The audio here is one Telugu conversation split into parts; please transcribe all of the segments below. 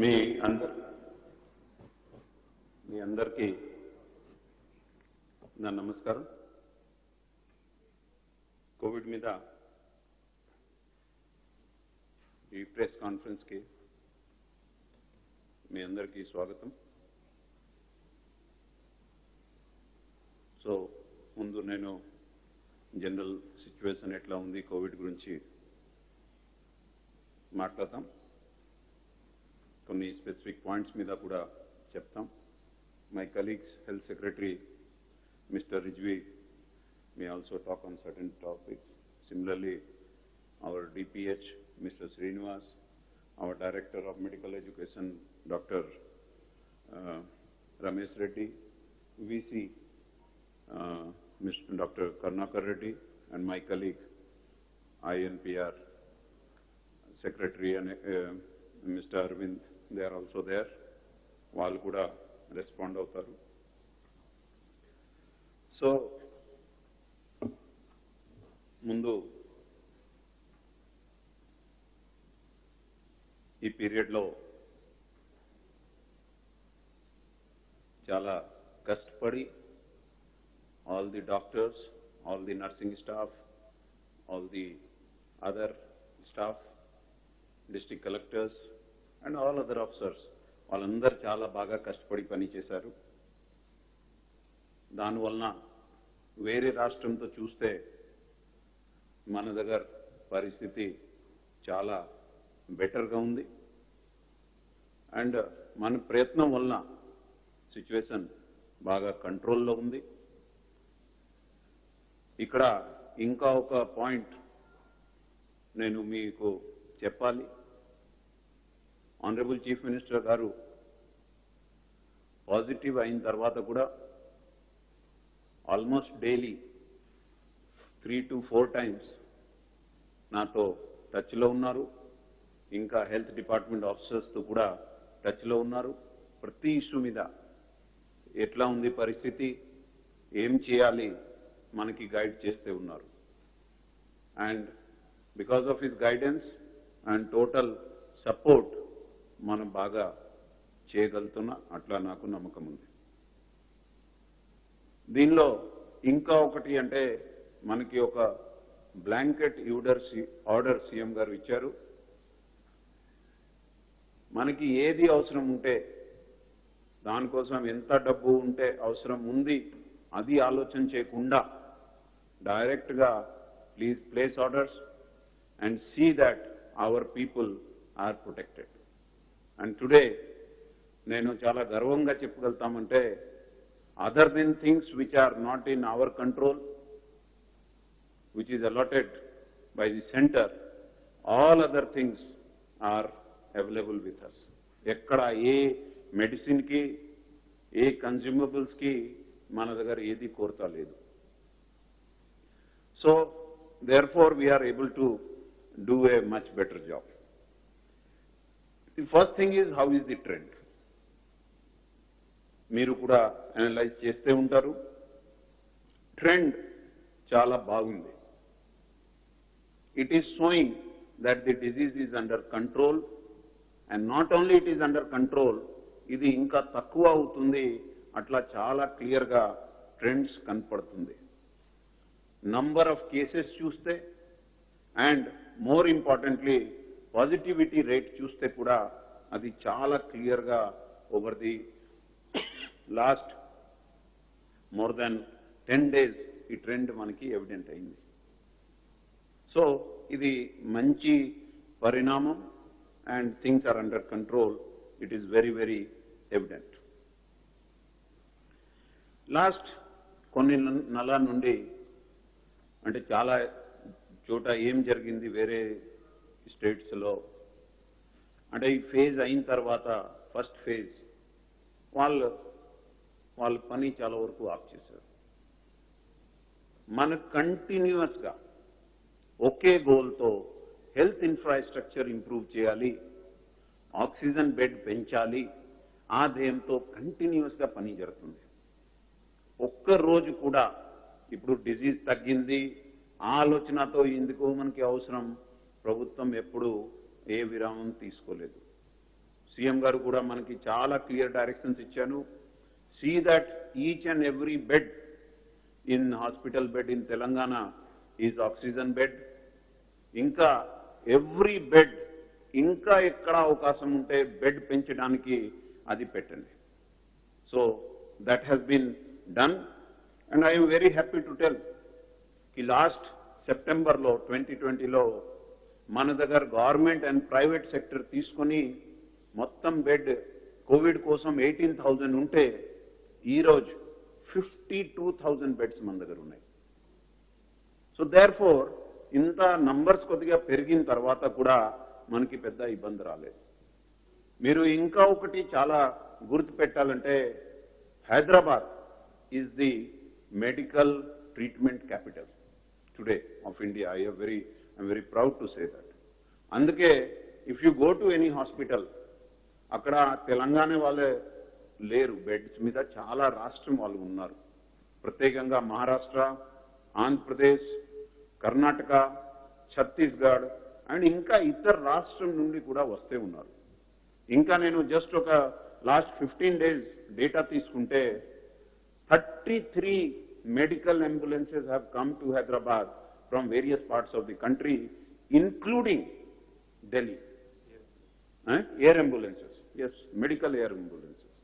మీ అందరికీ నా నమస్కారం. కోవిడ్ మీద ఈ ప్రెస్ కాన్ఫరెన్స్కి మీ అందరికీ స్వాగతం. సో ముందు నేను జనరల్ సిచ్యువేషన్ ఎట్లా ఉంది కోవిడ్ గురించి మాట్లాడతాం. కొన్ని స్పెసిఫిక్ పాయింట్స్ మీద కూడా చెప్తాం. My colleagues, Health Secretary Mr. Rijvi may also talk on certain topics. Similarly, our DPH Mr. Srinivas, our Director of Medical Education Dr. Ramesh Reddy, VC Mr. Dr. Karnakar Reddy, and my colleague INPR Secretary and Mr. Arvind, they are also there. వాళ్ళు కూడా రెస్పాండ్ అవుతారు. సో ముందు ఈ పీరియడ్లో చాలా కష్టపడి all the doctors, all the nursing staff, all the other staff, district collectors and all other officers వాళ్ళందరూ చాలా బాగా కష్టపడి పనిచేశారు. దానివలన వేరే రాష్ట్రంతో చూస్తే మన దగ్గర పరిస్థితి చాలా బెటర్గా ఉంది. అండ్ మన ప్రయత్నం వలన సిచ్యువేషన్ బాగా కంట్రోల్లో ఉంది. ఇక్కడ ఇంకా ఒక పాయింట్ నేను మీకు చెప్పాలి. ఆనరబుల్ చీఫ్ మినిస్టర్ గారు పాజిటివ్ అయిన తర్వాత కూడా ఆల్మోస్ట్ డైలీ 3 to 4 times నాతో టచ్లో ఉన్నారు. ఇంకా హెల్త్ డిపార్ట్మెంట్ ఆఫీసర్స్తో కూడా టచ్లో ఉన్నారు. ప్రతి ఇష్యూ మీద ఎట్లా ఉంది పరిస్థితి, ఏం చేయాలి మనకి గైడ్ చేస్తూ ఉన్నారు. And because of his guidance and total support మనం బాగా చేయగలుగుతున్నా, అట్లా నాకు నమ్మకం ఉంది. దీనిలో ఇంకా ఒకటి అంటే మనకి ఒక బ్లాంకెట్ ఆర్డర్ సీఎం గారు ఇచ్చారు. మనకి ఏది అవసరం ఉంటే దానికోసం ఎంత డబ్బు ఉంటే అవసరం ఉంది అది ఆలోచన చేయకుండా డైరెక్ట్గా please place orders and see that our people are protected. And today నేను చాలా గర్వంగా చెప్పగలుగుతామంటే other than things which are not in our control, which is allotted by the centre, all other things are available with us. ఎక్కడ ఏ మెడిసిన్కి ఏ కన్జ్యూమబుల్స్కి మన దగ్గర ఏది కొరత లేదు. So therefore we are able to do a much better job. The first thing is, how is the trend? మీరు కూడా అనలైజ్ చేస్తూ ఉంటారు. ట్రెండ్ చాలా బాగుంది. It is showing that the disease is under control, and not only it is under control, ఇది ఇంకా తక్కువ అవుతుంది, అట్లా చాలా క్లియర్గా ట్రెండ్స్ కనపడుతుంది. నంబర్ ఆఫ్ కేసెస్ చూస్తే and more importantly positivity rate చూస్తే కూడా అది చాలా క్లియర్గా over the last more than 10 days ఈ ట్రెండ్ మనకి ఎవిడెంట్ అయింది. సో ఇది మంచి పరిణామం and things are under control. It is very very evident. Last కొన్ని నెలల నుండి అంటే చాలా చోట ఏం జరిగింది వేరే స్టేట్స్లో అంటే ఈ ఫేజ్ అయిన తర్వాత ఫస్ట్ ఫేజ్ వాళ్ళ పని చాలా వరకు ఆఫ్ చేశారు. మన కంటిన్యూస్గా ఒకే గోల్తో హెల్త్ ఇన్ఫ్రాస్ట్రక్చర్ ఇంప్రూవ్ చేయాలి, ఆక్సిజన్ బెడ్ పెంచాలి, ఆ ధ్యేయంతో కంటిన్యూస్గా పని జరుగుతుంది. ఒక్కరోజు కూడా ఇప్పుడు డిజీజ్ తగ్గింది ఆలోచనతో ఎందుకు మనకి అవసరం ప్రభుత్వం ఎప్పుడు ఏ విరామం తీసుకోలేదు. సీఎం గారు కూడా మనకి చాలా క్లియర్ డైరెక్షన్స్ ఇచ్చాను. See that each and every bed in hospital bed in Telangana is oxygen bed. ఇంకా ఎవ్రీ బెడ్ ఇంకా ఎక్కడ అవకాశం ఉంటే బెడ్ పెంచడానికి అది పెట్టండి. So that has been done and I'm very happy to tell కి లాస్ట్ సెప్టెంబర్లో 2020లో మన దగ్గర గవర్నమెంట్ అండ్ ప్రైవేట్ సెక్టర్ తీసుకొని మొత్తం బెడ్ కోవిడ్ కోసం 18,000 ఉంటే ఈరోజు 52,000 బెడ్స్ మన దగ్గర ఉన్నాయి. సో దేర్ఫోర్ ఇంత నంబర్స్ కొద్దిగా పెరిగిన తర్వాత కూడా మనకి పెద్ద ఇబ్బంది రాలేదు. మీరు ఇంకా ఒకటి చాలా గుర్తుపెట్టాలంటే Hyderabad is the medical treatment capital today of India. I'm very proud to say that. అందుకే if you go to any hospital అక్కడ తెలంగాణ వాళ్ళే లేరు, బెడ్స్ మీద చాలా రాష్ట్రం వాళ్ళు ఉన్నారు. ప్రత్యేకంగా మహారాష్ట్ర, ఆంధ్రప్రదేశ్, కర్ణాటక, ఛత్తీస్గఢ్ అండ్ ఇంకా ఇతర రాష్ట్రం నుండి కూడా వస్తే ఉన్నారు. ఇంకా నేను జస్ట్ ఒక లాస్ట్ 15 days డేటా తీసుకుంటే 33 medical ambulances have come to Hyderabad from various parts of the country, including Delhi. Air ambulances, yes, medical air ambulances.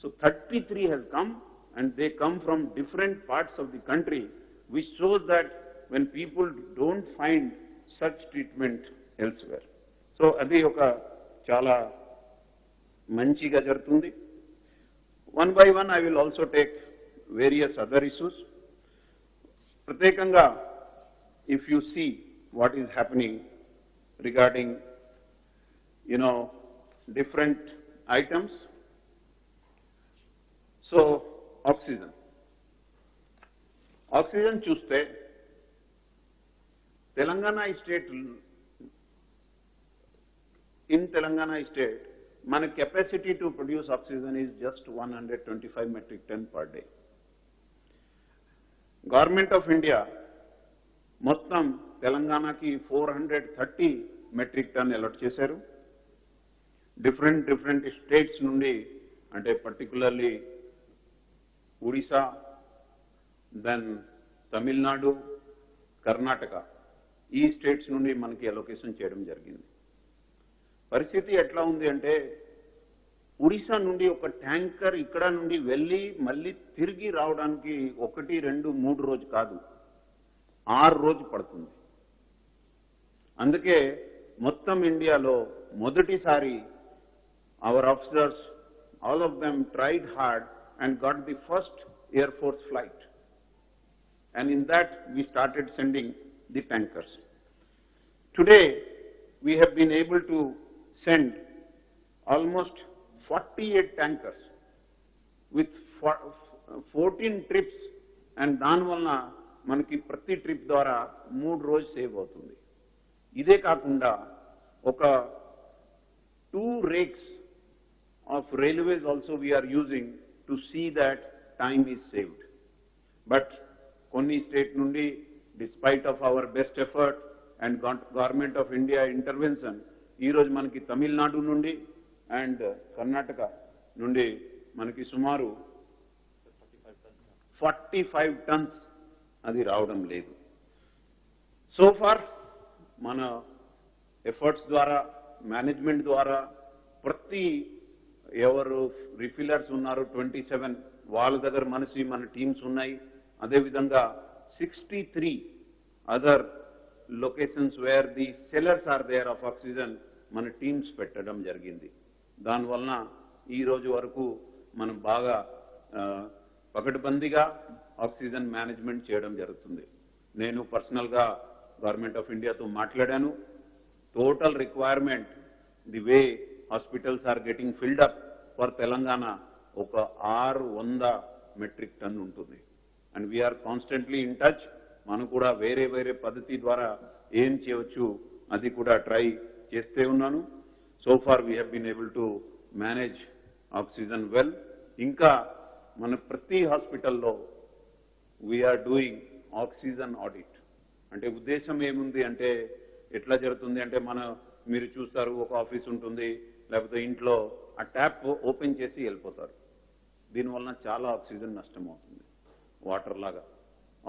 So 33 has come and they come from different parts of the country, which shows that when people don't find such treatment elsewhere. So adi oka chala manchiga jarutundi. One by one I will also take various other issues. Pratyekanga, if you see what is happening regarding, different items. So, oxygen. Oxygen chuste, Telangana state, in Telangana state, my capacity to produce oxygen is just 125 metric ton per day. Government of India, మొత్తం తెలంగాణకి 430 మెట్రిక్ టన్ అలాట్ చేశారు. డిఫరెంట్ స్టేట్స్ నుండి, అంటే పర్టికులర్లీ ఒడిశా, దెన్ తమిళనాడు, కర్ణాటక, ఈ స్టేట్స్ నుండి మనకి అలొకేషన్ చేయడం జరిగింది. పరిస్థితి ఎట్లా ఉంది అంటే ఒడిశా నుండి ఒక ట్యాంకర్ ఇక్కడ నుండి వెళ్ళి మళ్ళీ తిరిగి రావడానికి 1, 2, 3 రోజు కాదు, 6 రోజు పడుతుంది. అందుకే మొత్తం ఇండియాలో మొదటిసారి our officers, all of them tried hard and got the first air force flight, and in that we started sending the tankers. Today we have been able to send almost 48 tankers with 14 trips, and దానివలన మనకి ప్రతి ట్రిప్ ద్వారా 3 రోజు సేవ్ అవుతుంది. ఇదే కాకుండా ఒక 2 rakes of railways also we are using to see that time is saved. But కొన్ని స్టేట్ నుండి, despite of our best effort and government of India intervention, ఈ రోజు మనకి తమిళనాడు నుండి అండ్ కర్ణాటక నుండి మనకి సుమారు 45 tons అది రావడం లేదు. సో ఫార్ మన ఎఫర్ట్స్ ద్వారా, మేనేజ్మెంట్ ద్వారా, ప్రతి ఎవరు రిఫిల్లర్స్ ఉన్నారు 27 వాళ్ళ దగ్గర మన టీమ్స్ ఉన్నాయి. అదేవిధంగా 63 other locations where the sellers are there of oxygen మన టీమ్స్ పెట్టడం జరిగింది. దానివలన ఈ రోజు వరకు మనం బాగా పకడ్బందీగా ఆక్సిజన్ మేనేజ్మెంట్ చేయడం జరుగుతుంది. నేను పర్సనల్గా గవర్నమెంట్ ఆఫ్ ఇండియాతో మాట్లాడాను. Total requirement, the way hospitals are getting filled up for Telangana ఒక 600 మెట్రిక్ టన్ ఉంటుంది. And we are constantly in touch. మనం కూడా వేరే పద్ధతి ద్వారా ఏం చేయవచ్చు అది కూడా ట్రై చేస్తే ఉన్నాను. So far we have been able to manage oxygen well. ఇంకా మన ప్రతి హాస్పిటల్లో వీఆర్ డూయింగ్ ఆక్సిజన్ ఆడిట్. అంటే ఉద్దేశం ఏముంది అంటే ఎట్లా జరుగుతుంది అంటే మీరు చూస్తారు, ఒక ఆఫీస్ ఉంటుంది, లేకపోతే ఇంట్లో ఆ ట్యాప్ ఓపెన్ చేసి వెళ్ళిపోతారు. దీనివలన చాలా ఆక్సిజన్ నష్టం అవుతుంది, వాటర్ లాగా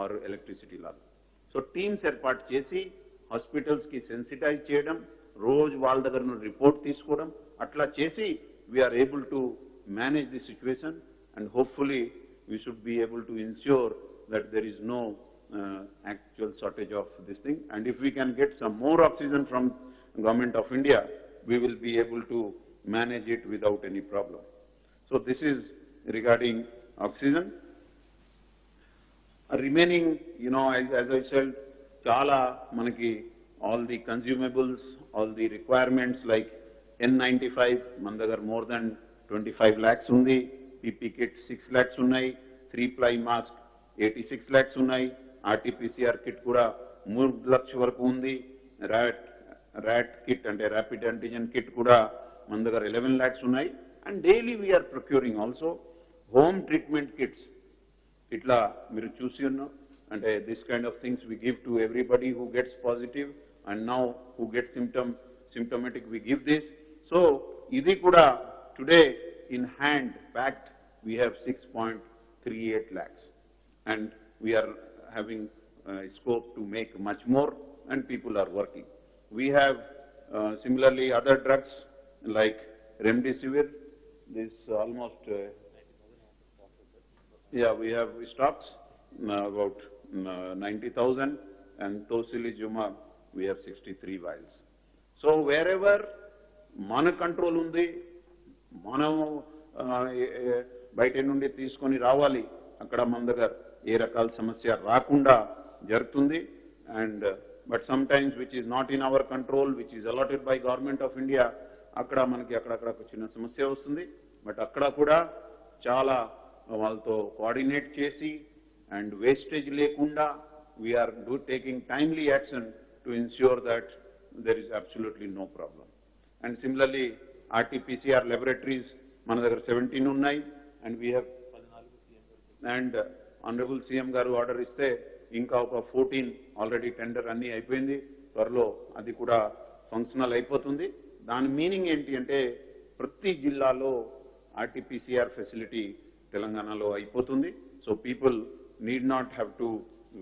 ఆర్ ఎలక్ట్రిసిటీ లాగా. సో టీమ్స్ ఏర్పాటు చేసి హాస్పిటల్స్కి సెన్సిటైజ్ చేయడం, రోజు వాళ్ళ దగ్గర నుండి రిపోర్ట్ తీసుకోవడం, అట్లా చేసి we are able to manage the situation and hopefully we should be able to ensure that there is no actual shortage of this thing. And if we can get some more oxygen from Government of India, we will be able to manage it without any problem. So this is regarding oxygen. Remaining, as I said, chala manaki all the consumables, all the requirements like N95, మన దగ్గర more than 25 lakhs undi. PP kit 6 lakhs ఉన్నాయి, 3-ply mask 86 lakhs ఉన్నాయి, RT-PCR kit కూడా 3 లక్షల వరకు ఉంది, ర్యాట్ కిట్ అంటే ర్యాపిడ్ యాంటిజెన్ కిట్ కూడా మన దగ్గర 11 lakhs ఉన్నాయి. And daily we are procuring also home treatment kits. ఇట్లా మీరు చూసి ఉన్నాం అంటే this kind of things we give to everybody who gets positive and now who get symptomatic we give this. So ఇది కూడా today in hand packed we have 6.38 lakhs and we are having scope to make much more and people are working. We have similarly other drugs like remdesivir, this almost we have stocks about 90,000 and tocilizumab we have 63 vials. So wherever mana control undi, మనం బయట నుండి తీసుకొని రావాలి, అక్కడ మన దగ్గర ఏ రకాల సమస్య రాకుండా జరుగుతుంది. And but some times which is not in our control, which is allotted by government of India, అక్కడ మనకి అక్కడక్కడ చిన్న సమస్య వస్తుంది. బట్ అక్కడ కూడా చాలా వాళ్ళతో కోఆర్డినేట్ చేసి అండ్ వేస్టేజ్ లేకుండా we are taking timely action to ensure that there is absolutely no problem. And similarly RT-PCR laboratories మన దగ్గర 17 ఉన్నాయి and we have 14 and honourable CM గారు ఆర్డర్ ఇస్తే ఇంకా ఒక 14 ఆల్రెడీ టెండర్ అన్నీ అయిపోయింది, త్వరలో అది కూడా ఫంక్షనల్ అయిపోతుంది. దాని మీనింగ్ ఏంటి అంటే ప్రతి జిల్లాలో RT-PCR ఫెసిలిటీ తెలంగాణలో అయిపోతుంది. So people need not have to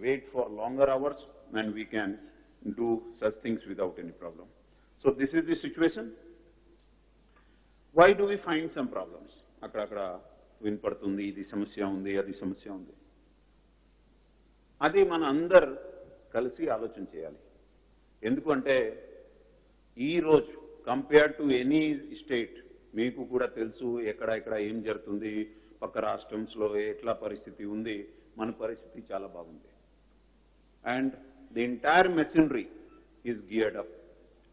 wait for longer hours and we can do such things without any problem. So this is the situation. Why do we find some problems? అక్కడక్కడ వినపడుతుంది ఇది సమస్య ఉంది, అది సమస్య ఉంది. అది మన అందరు కలిసి ఆలోచన చేయాలి. ఎందుకంటే ఈరోజు కంపేర్ టు ఎనీ స్టేట్ మీకు కూడా తెలుసు ఎక్కడ ఏం జరుగుతుంది, పక్క రాష్ట్రంలో ఎట్లా పరిస్థితి ఉంది, మన పరిస్థితి చాలా బాగుంది. And the entire machinery is geared up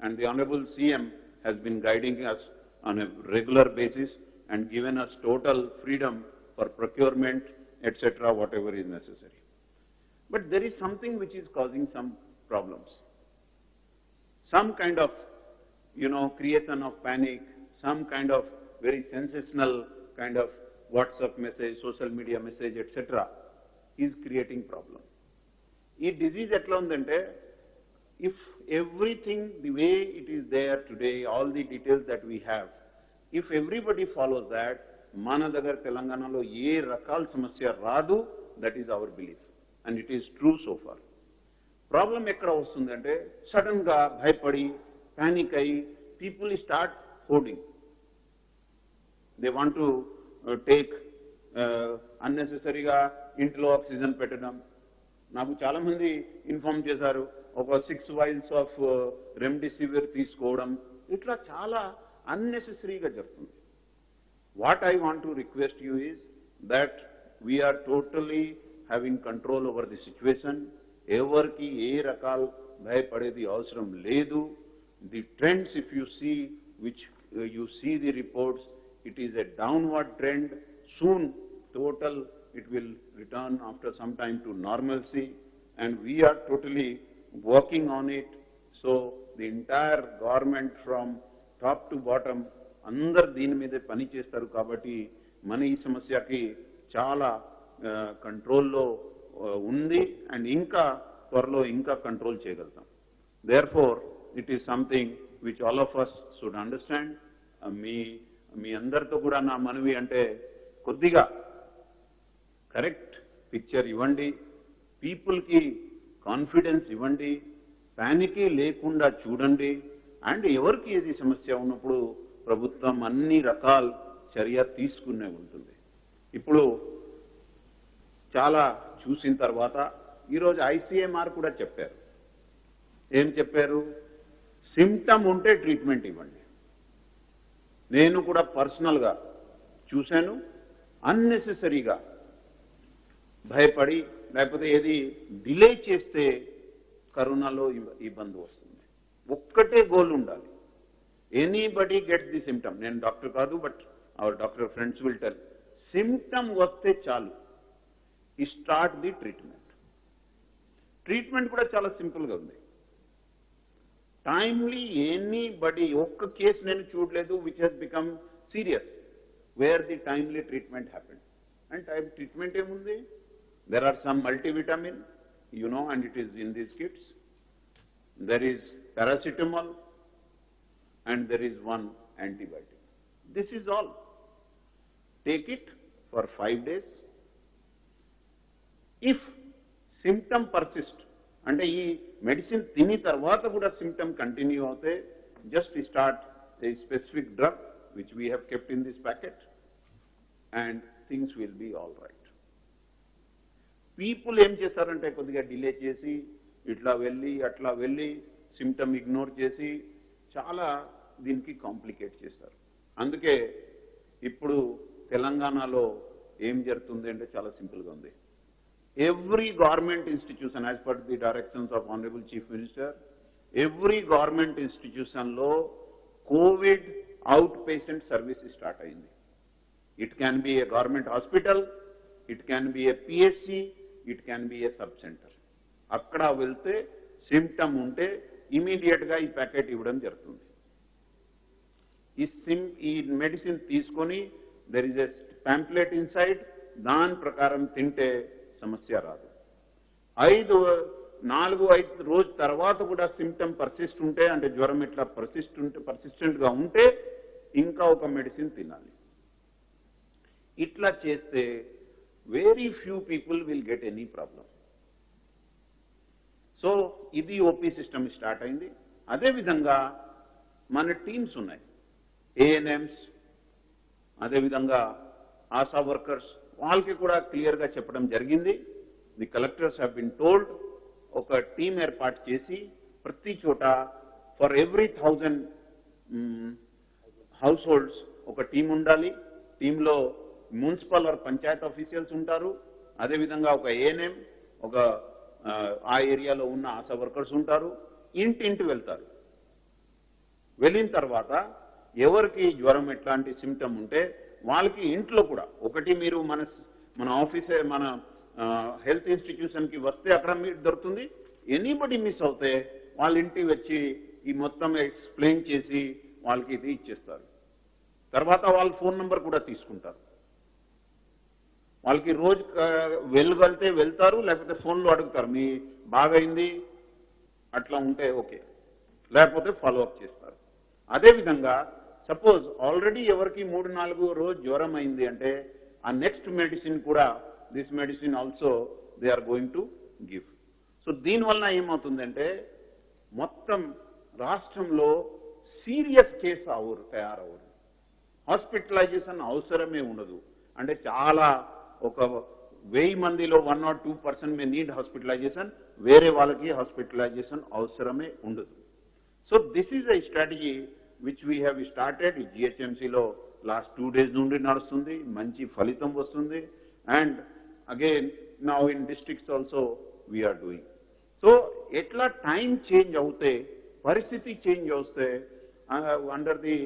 and the honorable CM has been guiding us on a regular basis and given us total freedom for procurement, etc., whatever is necessary. But there is something which is causing some problems. Some kind of, creation of panic, some kind of very sensational kind of WhatsApp message, social media message, etc., is creating problem. This disease etla undante, if everything the way it is there today, all the details that we have, if everybody follows that, mana dagar Telanganalo ye rakal samasya radu, that is our belief and it is true so far. Problem ekkada vastundante sudden ga bhayapadi panic ayi people start hoarding. They want to take unnecessary ga intlo oxygen petadam. నాకు చాలా మంది ఇన్ఫార్మ్ చేశారు ఒక 6 vials ఆఫ్ రెమ్డెసివిర్ తీసుకోవడం, ఇట్లా చాలా అన్నెసెసరీగా జరుగుతుంది. What I want to request you is that we are totally having control over the situation. ఎవరికి ఏ రకాల భయపడేది అవసరం లేదు. The trends if you see which you see the reports, it is a downward trend. Soon total it will return after some time to normalcy and we are totally working on it. So the entire government from top to bottom అందరు దీని మీద పని చేస్తారు కాబట్టి మన ఈ సమస్యకి చాలా కంట్రోల్లో ఉంది అండ్ ఇంకా త్వరలో ఇంకా కంట్రోల్ చేయగలుగుతాం. Therefore it is something which all of us should understand మీ మీ అందరితో కూడా నా మనవి అంటే కొద్దిగా కరెక్ట్ పిక్చర్ ఇవ్వండి, పీపుల్కి కాన్ఫిడెన్స్ ఇవ్వండి, ప్యానికే లేకుండా చూడండి. అండ్ ఎవరికి ఏది సమస్య ఉన్నప్పుడు ప్రభుత్వం అన్ని రకాల చర్య తీసుకునే ఉంటుంది. ఇప్పుడు చాలా చూసిన తర్వాత ఈరోజు ICMR కూడా చెప్పారు. ఏం చెప్పారు? సిమ్టమ్ ఉంటే ట్రీట్మెంట్ ఇవ్వండి. నేను కూడా పర్సనల్గా చూశాను. అన్నెసెసరీగా భయపడి లేకపోతే ఏది డిలే చేస్తే కరోనాలో ఇబ్బంది వస్తుంది. ఒక్కటే గోల్ ఉండాలి, ఎనీబడి గెట్ ది సిమ్టమ్. నేను డాక్టర్ కాదు, but our doctor friends will tell, symptom వస్తే చాలు, స్టార్ట్ ది ట్రీట్మెంట్. ట్రీట్మెంట్ కూడా చాలా సింపుల్గా ఉంది. టైమ్లీ ఎనీబడి, ఒక్క కేసు నేను చూడలేదు which he's become serious where the timely treatment happened. And time treatment ఏముంది? There are some multivitamin, and it is in these kits. There is paracetamol and there is one antibiotic. This is all. Take it for 5 days. If symptom persist, అంటే ఈ మెడిసిన్ తిని తర్వాత కూడా సిమ్టమ్ కంటిన్యూ అవుతే just start a specific drug which we have kept in this packet and things will be all right. People ఏం చేస్తారంటే కొద్దిగా డిలే చేసి ఇట్లా వెళ్ళి అట్లా వెళ్ళి సిమ్టమ్ ఇగ్నోర్ చేసి చాలా దీనికి కాంప్లికేట్ చేస్తారు. అందుకే ఇప్పుడు తెలంగాణలో ఏం జరుగుతుంది అంటే చాలా సింపుల్గా ఉంది. Every government institution, as per the directions of honourable chief minister, every government ఇన్స్టిట్యూషన్లో covid out patient service start అయింది. It can be a government hospital, it can be a PHC, it can be a sub centre. అక్కడ వెళ్తే సిమ్టమ్ ఉంటే ఇమీడియట్గా ఈ ప్యాకెట్ ఇవ్వడం జరుగుతుంది. ఈ మెడిసిన్ తీసుకొని there is a pamphlet inside, దాని ప్రకారం తింటే సమస్య రాదు. 4-5 రోజు తర్వాత కూడా సిమ్టమ్ పర్సిస్ట్ ఉంటే, అంటే జ్వరం ఇట్లా పర్సిస్టెంట్గా ఉంటే ఇంకా ఒక మెడిసిన్ తినాలి. ఇట్లా చేస్తే very few people will get any problem. So ఇది ఓపీ సిస్టమ్ స్టార్ట్ అయింది. అదేవిధంగా మన టీమ్స్ ఉన్నాయి, ANMs, అదేవిధంగా ఆశా వర్కర్స్, వాళ్ళకి కూడా క్లియర్గా చెప్పడం జరిగింది. The collectors have been told, ఒక టీం ఏర్పాటు చేసి ప్రతి చోట ఫర్ ఎవ్రీ 1000 హౌస్ హోల్డ్స్ ఒక టీం ఉండాలి. టీంలో మున్సిపల్ ఆర్ పంచాయత్ ఆఫీషియల్స్ ఉంటారు, అదేవిధంగా ఒక ANM, ఒక ఆ ఏరియాలో ఉన్న ఆశా వర్కర్స్ ఉంటారు. ఇంటింటి వెళ్తారు. వెళ్ళిన తర్వాత ఎవరికి జ్వరం ఎట్లాంటి సిమ్టమ్ ఉంటే వాళ్ళకి ఇంట్లో కూడా ఒకటి మీరు మన ఆఫీసే మన హెల్త్ ఇన్స్టిట్యూషన్కి వస్తే అక్కడ మీరు దొరుకుతుంది. ఎనీబడి మిస్ అవుతే వాళ్ళ ఇంటికి వచ్చి ఈ మొత్తం ఎక్స్ప్లెయిన్ చేసి వాళ్ళకి ఇది ఇచ్చేస్తారు. తర్వాత వాళ్ళ ఫోన్ నెంబర్ కూడా తీసుకుంటారు. వాళ్ళకి రోజు వెళ్ళగలితే వెళ్తారు, లేకపోతే ఫోన్లో అడుగుతారు, మీ బాగైంది అట్లా ఉంటే ఓకే, లేకపోతే ఫాలోఅప్ చేస్తారు. అదేవిధంగా సపోజ్ ఆల్రెడీ ఎవరికి 3-4 రోజు జ్వరం అయింది అంటే ఆ నెక్స్ట్ మెడిసిన్ కూడా this medicine also they are going to give. So దీనివల్ల ఏమవుతుందంటే మొత్తం రాష్ట్రంలో సీరియస్ కేసు తయారవరు, హాస్పిటలైజేషన్ అవసరమే ఉండదు. అంటే చాలా ఒక 1000 మందిలో 1 or 2% మే నీడ్ హాస్పిటలైజేషన్, వేరే వాళ్ళకి హాస్పిటలైజేషన్ అవసరమే ఉండదు. So this is a strategy which we have started. GHMCలో లాస్ట్ 2 days నుండి నడుస్తుంది, మంచి ఫలితం వస్తుంది. And again now in districts also we are doing. So ఎట్లా టైం చేంజ్ అవుతే, పరిస్థితి చేంజ్ అవుతే, under the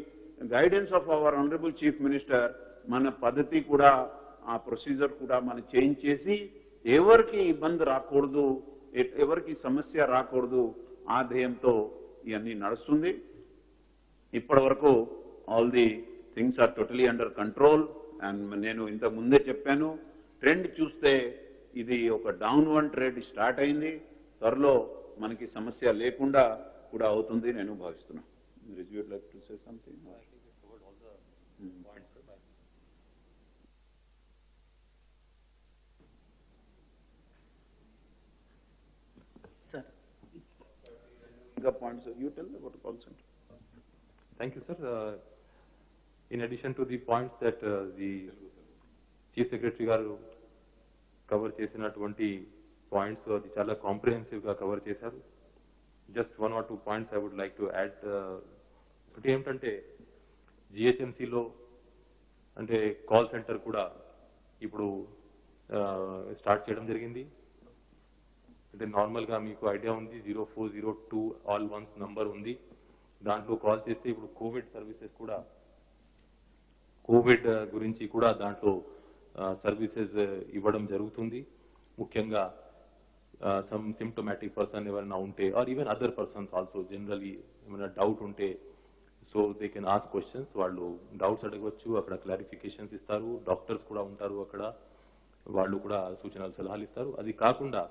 guidance of our honourable chief minister మన పద్ధతి కూడా, ఆ ప్రొసీజర్ కూడా మనం చేంజ్ చేసి ఎవరికి ఇబ్బంది రాకూడదు, ఎవరికి సమస్య రాకూడదు, ఆ ధ్యేయంతో ఇవన్నీ నడుస్తుంది. ఇప్పటి వరకు all the things are totally under control. And నేను ఇంతకు ముందే చెప్పాను, ట్రెండ్ చూస్తే ఇది ఒక డౌన్వర్డ్ ట్రెండ్ స్టార్ట్ అయింది. త్వరలో మనకి సమస్య లేకుండా కూడా అవుతుంది నేను భావిస్తున్నాను. points. Sir. Points. You tell about the call center. Thank you, sir. In addition to the points that the Chief Secretary garu cover చేసినటువంటి points అది చాలా comprehensive గా cover చేశారు. Just 1 or 2 points I would like to add. ఒకటి ఏమిటంటే GHMC లో అంటే కాల్ సెంటర్ కూడా ఇప్పుడు స్టార్ట్ చేయడం జరిగింది. అంటే నార్మల్ గా మీకు ఐడియా ఉంది 0402 ఆల్ వన్స్ నంబర్ ఉంది. దాంట్లో కాల్ చేస్తే ఇప్పుడు కోవిడ్ సర్వీసెస్ కూడా కోవిడ్ గురించి కూడా దాంట్లో సర్వీసెస్ ఇవ్వడం జరుగుతుంది. ముఖ్యంగా సమ్ సిమ్టోమాటిక్ పర్సన్ ఎవరైనా ఉంటే or even other persons also generally ఏమైనా డౌట్ ఉంటే so they can ask questions. వాళ్ళు డౌట్స్ అడగవచ్చు, అక్కడ క్లారిఫికేషన్స్ ఇస్తారు. డాక్టర్స్ కూడా ఉంటారు అక్కడ, వాళ్ళు కూడా సూచనలు సలహాలు ఇస్తారు. అది కాకుండా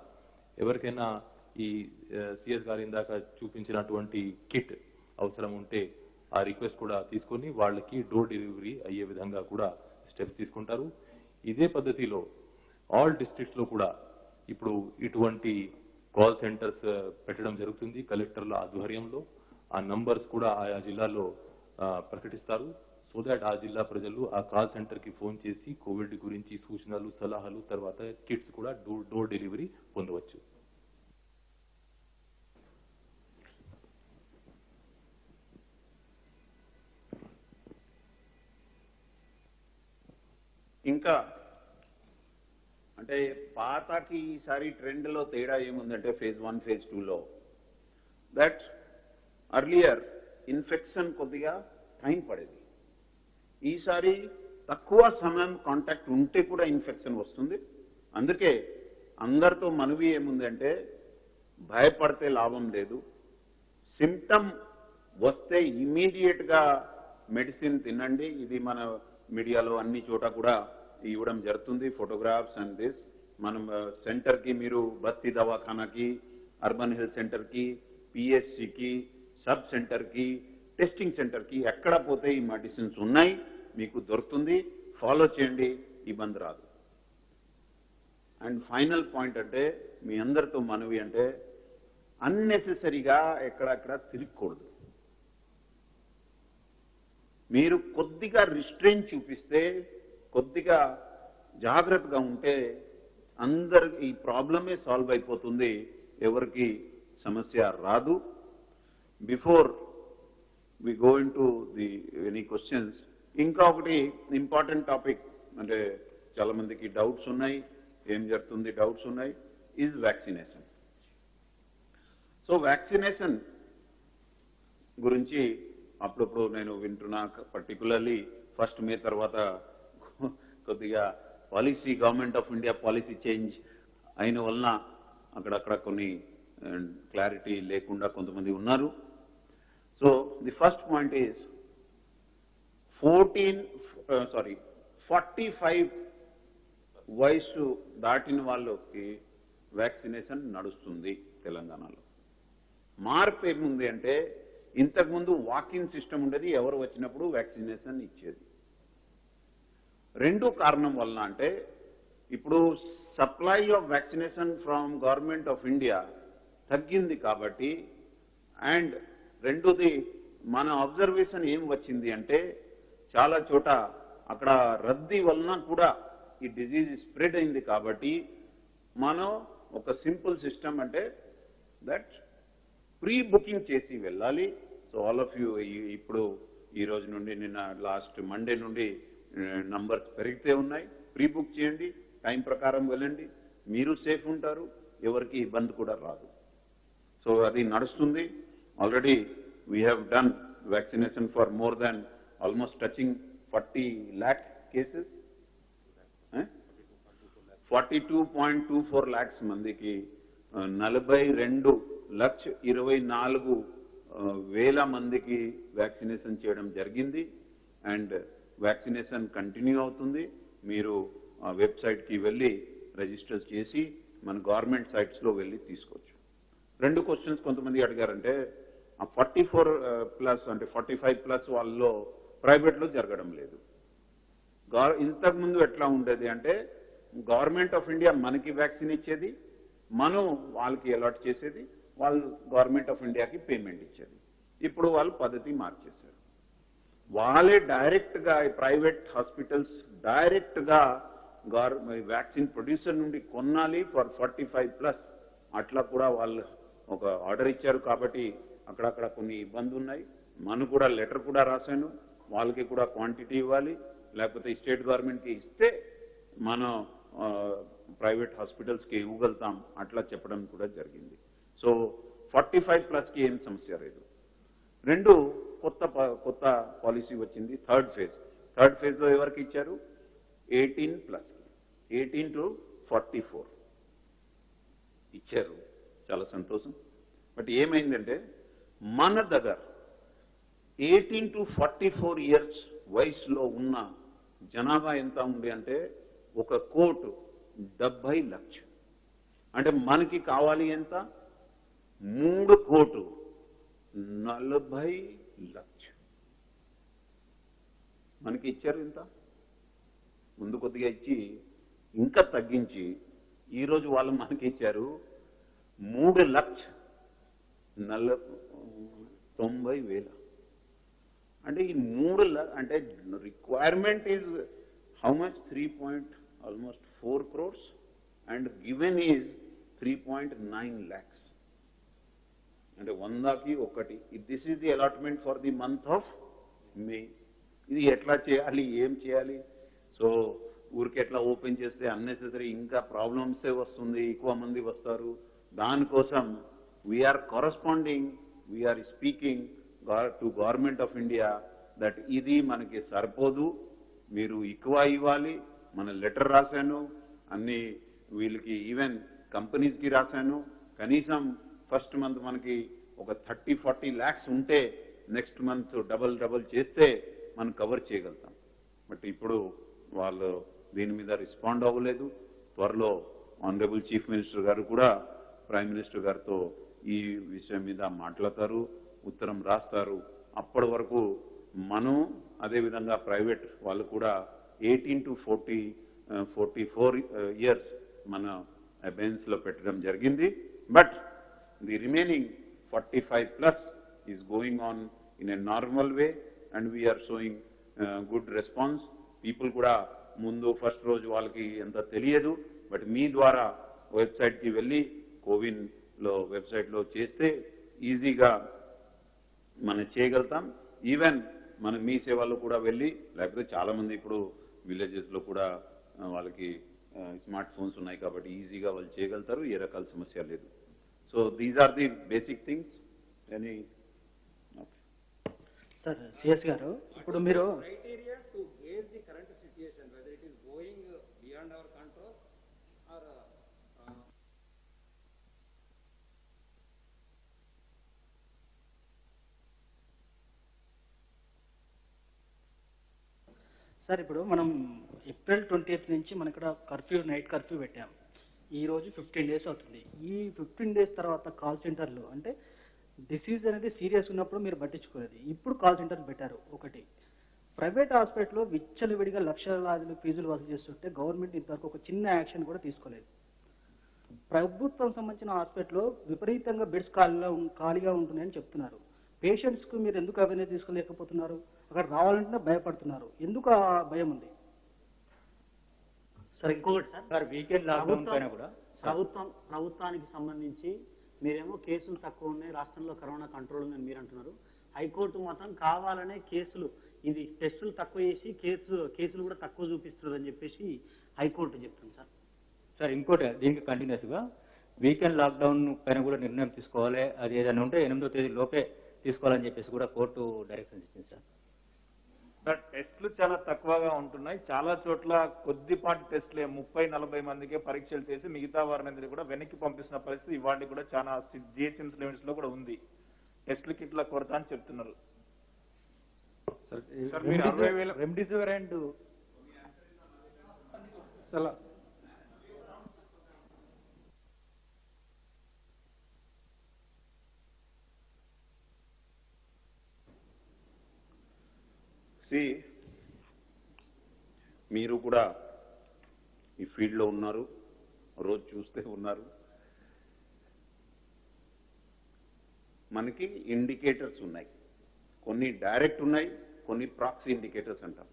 ఎవరికైనా ఈ సిఎస్ గారి ఇందాక చూపించినటువంటి కిట్ అవసరం ఉంటే ఆ రిక్వెస్ట్ కూడా తీసుకొని వాళ్ళకి డోర్ డెలివరీ అయ్యే విధంగా కూడా స్టెప్స్ తీసుకుంటారు. ఇదే పద్ధతిలో ఆల్ డిస్ట్రిక్ట్స్ లో కూడా ఇప్పుడు ఇటువంటి కాల్ సెంటర్స్ పెట్టడం జరుగుతుంది కలెక్టర్ల ఆధ్వర్యంలో. ఆ నంబర్స్ కూడా ఆయా జిల్లాల్లో ప్రకటిస్తారు. సో దాట్ ఆ జిల్లా ప్రజలు ఆ కాల్ సెంటర్ కి ఫోన్ చేసి కోవిడ్ గురించి సూచనలు సలహాలు తర్వాత కిట్స్ కూడా డోర్ డెలివరీ పొందవచ్చు. ఇంకా అంటే పాతకి ఈసారి ట్రెండ్లో తేడా ఏముందంటే phase 1, phase 2లో దట్ అర్లియర్ ఇన్ఫెక్షన్ కొద్దిగా టైం పడేది. ఈసారి తక్కువ సమయం కాంటాక్ట్ ఉంటే కూడా ఇన్ఫెక్షన్ వస్తుంది. అందుకే అందరితో మనవి ఏముందంటే భయపడితే లాభం లేదు. సిమ్టమ్ వస్తే ఇమీడియట్గా మెడిసిన్ తినండి. ఇది మన మీడియాలో అన్ని చోట కూడా ఇవ్వడం జరుగుతుంది, ఫోటోగ్రాఫ్స్ అండ్ దిస్. మనం సెంటర్కి మీరు బస్తీ దవాఖానాకి, అర్బన్ హెల్త్ సెంటర్కి, పిహెచ్సికి, సబ్ సెంటర్కి, టెస్టింగ్ సెంటర్కి ఎక్కడ పోతే ఈ మెడిసిన్స్ ఉన్నాయి మీకు దొరుకుతుంది. ఫాలో చేయండి, ఇబ్బంది రాదు. అండ్ ఫైనల్ పాయింట్ అంటే మీ అందరితో మనవి అంటే అన్నెసెసరీగా ఎక్కడక్కడ తిరగకూడదు. మీరు కొద్దిగా రిస్ట్రెయిన్ చూపిస్తే, కొద్దిగా జాగ్రత్తగా ఉంటే అందరికి ఈ ప్రాబ్లమే సాల్వ్ అయిపోతుంది, ఎవరికి సమస్య రాదు. Before we go in to the any questions, ఇంకా ఒకటి ఇంపార్టెంట్ టాపిక్ అంటే చాలా మందికి డౌట్స్ ఉన్నాయి, ఏం జరుగుతుంది డౌట్స్ ఉన్నాయి, ఈజ్ వ్యాక్సినేషన్. సో వ్యాక్సినేషన్ గురించి అప్పుడప్పుడు నేను వింటున్నా, పర్టికులర్లీ 1st May తర్వాత కొద్దిగా policy government of India policy change అయిన వలన అక్కడక్కడ కొన్ని క్లారిటీ లేకుండా కొంతమంది ఉన్నారు. So the first point is 45 వయసు దాటిన వాళ్ళకి వ్యాక్సినేషన్ నడుస్తుంది తెలంగాణలో. మార్పు ఏముంది అంటే ఇంతకుముందు వాకిన్ సిస్టమ్ ఉండేది, ఎవరు వచ్చినప్పుడు వ్యాక్సినేషన్ ఇచ్చేది. రెండు కారణం వలన అంటే ఇప్పుడు supply of vaccination from government of India తగ్గింది కాబట్టి, అండ్ రెండోది మన అబ్జర్వేషన్ ఏం వచ్చింది అంటే చాలా చోట అక్కడ రద్దీ వలన కూడా ఈ డిజీజ్ స్ప్రెడ్ అయింది. కాబట్టి మనం ఒక సింపుల్ సిస్టమ్ అంటే దట్ ప్రీ బుకింగ్ చేసి వెళ్ళాలి. సో ఆల్ ఆఫ్ యూ ఇప్పుడు ఈ రోజు నుండి నిన్న లాస్ట్ మండే నుండి నంబర్స్ పెరిగితే ఉన్నాయి. ప్రీ బుక్ చేయండి, టైం ప్రకారం వెళ్ళండి, మీరు సేఫ్ ఉంటారు, ఎవరికి ఇబ్బంది కూడా రాదు. సో అది నడుస్తుంది. Already we have done vaccination for more than almost touching 40 lakh cases. 42.24 lakhs మందికి 42,24,000 మందికి వ్యాక్సినేషన్ చేయడం జరిగింది. అండ్ వ్యాక్సినేషన్ కంటిన్యూ అవుతుంది. మీరు వెబ్సైట్కి వెళ్ళి రిజిస్టర్ చేసి మన గవర్నమెంట్ సైట్స్లో వెళ్ళి తీసుకోవచ్చు. రెండు క్వశ్చన్స్ కొంతమంది అడిగారంటే 44+ అంటే 45+ వాళ్ళలో ప్రైవేట్లో జరగడం లేదు. ఇంతకుముందు ఎట్లా ఉండేది అంటే గవర్నమెంట్ ఆఫ్ ఇండియా మనకి వ్యాక్సిన్ ఇచ్చేది, మనం వాళ్ళకి అలాట్ చేసేది, వాళ్ళు గవర్నమెంట్ ఆఫ్ ఇండియాకి పేమెంట్ ఇచ్చేది. ఇప్పుడు వాళ్ళు పద్ధతి మార్చేశారు. వాళ్ళే డైరెక్ట్గా ప్రైవేట్ హాస్పిటల్స్ డైరెక్ట్గా వ్యాక్సిన్ ప్రొడ్యూసర్ నుండి కొనాలి ఫర్ 45+. అట్లా కూడా వాళ్ళు ఒక ఆర్డర్ ఇచ్చారు. కాబట్టి అక్కడక్కడ కొన్ని ఇబ్బందులు ఉన్నాయి. మనం కూడా లెటర్ కూడా రాశాను, వాళ్ళకి కూడా క్వాంటిటీ ఇవ్వాలి, లేకపోతే స్టేట్ గవర్నమెంట్కి ఇస్తే మనం ప్రైవేట్ హాస్పిటల్స్కి ఇవ్వగలుగుతాం అట్లా చెప్పడం కూడా జరిగింది. సో 45+కి ఏం సమస్య లేదు. రెండు కొత్త పాలసీ వచ్చింది. థర్డ్ ఫేజ్లో ఎవరికి ఇచ్చారు? 18+, 18 to 44 ఇచ్చారు. చాలా సంతోషం. బట్ ఏమైందంటే మన దగ్గర 18 to 44 ఇయర్స్ వయసులో ఉన్న జనాభా ఎంత ఉంది అంటే 1,70 లక్షలు. అంటే మనకి కావాలి ఎంత? 3,40 లక్షలు. మనకి ఇచ్చారు ఎంత? ముందు కొద్దిగా ఇచ్చి ఇంకా తగ్గించి ఈరోజు వాళ్ళు మనకి ఇచ్చారు 3,90,000. అంటే ఈ 3 అంటే requirement is how much? 3.4 crores and given is 3.9 lakhs. అంటే 100కి 1. This is the allotment for the month of May. ఇది ఎట్లా చేయాలి, ఏం చేయాలి? సో ఊరికి ఎట్లా ఓపెన్ చేస్తే అన్నెసెసరీ ఇంకా ప్రాబ్లమ్సే వస్తుంది, ఎక్కువ మంది వస్తారు. దానికోసం we are corresponding, we are speaking to government of India that ఇది మనకి సరిపోదు, మీరు ఎక్కువ ఇవ్వాలి. మన లెటర్ రాశాను, అన్ని వీళ్ళకి ఈవెన్ కంపెనీస్కి రాశాను. కనీసం ఫస్ట్ మంత్ మనకి ఒక 30-40 lakhs ఉంటే నెక్స్ట్ మంత్ డబల్ చేస్తే మనం కవర్ చేయగలుగుతాం. బట్ ఇప్పుడు వాళ్ళు దీని మీద రెస్పాండ్ అవ్వలేదు. త్వరలో ఆనరబుల్ చీఫ్ మినిస్టర్ గారు కూడా ప్రైమ్ మినిస్టర్ గారితో ఈ విషయం మీద మాట్లాడతారు, ఉత్తరం రాస్తారు. అప్పటి వరకు మనం అదేవిధంగా ప్రైవేట్ వాళ్ళు కూడా 18 to 44 ఇయర్స్ మన అబెన్స్లో పెట్టడం జరిగింది. But the remaining 45+ is going on in a normal way and we are showing good response. People కూడా ముందు ఫస్ట్ రోజు వాళ్ళకి ఎంత తెలియదు, బట్ మీ ద్వారా వెబ్సైట్కి వెళ్ళి కోవిన్లో వెబ్సైట్లో చేస్తే ఈజీగా మనం చేయగలుగుతాం. ఈవెన్ మన మీ సేవల్లో కూడా వెళ్ళి, లేకపోతే చాలామంది ఇప్పుడు విలేజెస్లో కూడా వాళ్ళకి స్మార్ట్ ఫోన్స్ ఉన్నాయి కాబట్టి ఈజీగా వాళ్ళు చేయగలుగుతారు, ఏ రకాల సమస్య లేదు. So these are the basic things. Any sir CS గారు, ఇప్పుడు మీరు criteria to gauge the current situation, whether it is going beyond our control or sir ఇప్పుడు మనం April 20th నుంచి మన ఇక్కడ నైట్ కర్ఫ్యూ పెట్టాం. ఈ రోజు 15 days అవుతుంది. ఈ 15 days తర్వాత కాల్ సెంటర్లు అంటే డిసీజ్ అనేది సీరియస్ ఉన్నప్పుడు మీరు పట్టించుకోలేదు, ఇప్పుడు కాల్ సెంటర్ పెట్టారు. ఒకటి ప్రైవేట్ హాస్పిటల్లో విచ్చలవిడిగా లక్షలాది ఫీజులు వసూలు చేస్తుంటే గవర్నమెంట్ ఇంతవరకు ఒక చిన్న యాక్షన్ కూడా తీసుకోలేదు. ప్రభుత్వం సంబంధించిన హాస్పిటల్లో విపరీతంగా బెడ్స్ ఖాళీగా ఉంటున్నాయని చెప్తున్నారు. పేషెంట్స్కు మీరు ఎందుకు అవేర్నెస్ తీసుకోలేకపోతున్నారు? అక్కడ రావాలంటే భయపడుతున్నారు. ఎందుకు ఆ భయం ఉంది? సార్ ఇంకొకటి సార్ వీకెండ్ లాక్డౌన్ పైన కూడా ప్రభుత్వానికి సంబంధించి మీరేమో కేసులు తక్కువ ఉన్నాయి, రాష్ట్రంలో కరోనా కంట్రోల్ ఉందని మీరు అంటున్నారు. హైకోర్టు మాత్రం కావాలనే కేసులు ఇది టెస్టులు తక్కువ చేసి కేసులు కూడా తక్కువ చూపిస్తున్నారు అని చెప్పేసి హైకోర్టు చెప్తుంది సార్. సార్ ఇంకోటి దీనికి కంటిన్యూస్గా వీకెండ్ లాక్డౌన్ పైన కూడా నిర్ణయం తీసుకోవాలి, అది ఏదైనా ఉంటే 8వ తేదీ లోపే తీసుకోవాలని చెప్పేసి కూడా కోర్టు డైరెక్షన్ ఇచ్చింది సార్. సార్ టెస్టులు చాలా తక్కువగా ఉంటున్నాయి. చాలా చోట్ల కొద్దిపాటి టెస్టులే 30-40 మందికే పరీక్షలు చేసి మిగతా వారిని కూడా వెనక్కి పంపిస్తున్న పరిస్థితి ఇవాళ కూడా చాలా జిహెచ్ఎంసీ లిమిట్స్ లో కూడా ఉంది. టెస్టుల కిట్ల కొరత అని చెప్తున్నారు. సార్ మీరు 60,000 రెమ్డెసివిర్ అండ్ See, మీరు కూడా ఈ ఫీల్డ్లో ఉన్నారు, రోజు చూస్తే ఉన్నారు. మనకి ఇండికేటర్స్ ఉన్నాయి, కొన్ని డైరెక్ట్ ఉన్నాయి, కొన్ని ప్రాక్సీ ఇండికేటర్స్ అంటాం.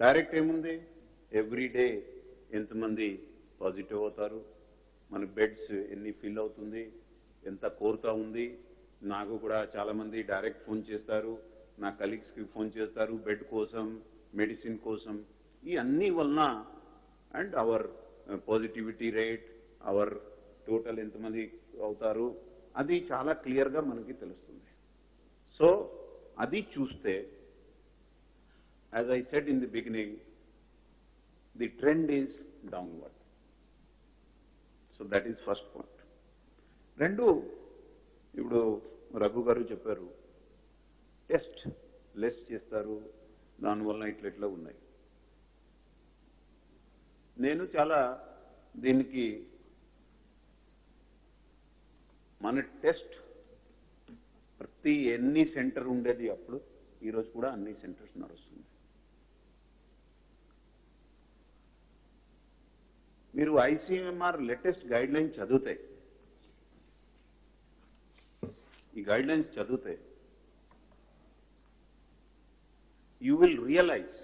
డైరెక్ట్ ఏముంది, ఎవ్రీడే ఎంతమంది పాజిటివ్ అవుతారు, మన బెడ్స్ ఎన్ని ఫిల్ అవుతుంది, ఎంత కోరుతా ఉంది. నాకు కూడా చాలామంది డైరెక్ట్ ఫోన్ చేస్తారు, నా కలీగ్స్కి ఫోన్ చేస్తారు బెడ్ కోసం, మెడిసిన్ కోసం. ఈ అన్ని వలన and hour positivity rate, hour total ఎంతమంది అవుతారు, అది చాలా క్లియర్గా మనకి తెలుస్తుంది. సో అది చూస్తే, as I said in the beginning, the trend is downward. So that is first point. రెండు, ఇప్పుడు రఘు గారు చెప్పారు, టెస్ట్ లెస్ చేస్తారు, దానివల్ల ఇట్లా ఉన్నాయి. నేను చాలా దీనికి మన టెస్ట్ ప్రతి ఎన్ని సెంటర్ ఉండేది అప్పుడు, ఈరోజు కూడా అన్ని సెంటర్స్ నడుస్తుంది. మీరు ఐసీఎంఆర్ లేటెస్ట్ గైడ్ లైన్స్ చదివితే, ఈ గైడ్ లైన్స్ చదివితే యూ విల్ రియలైజ్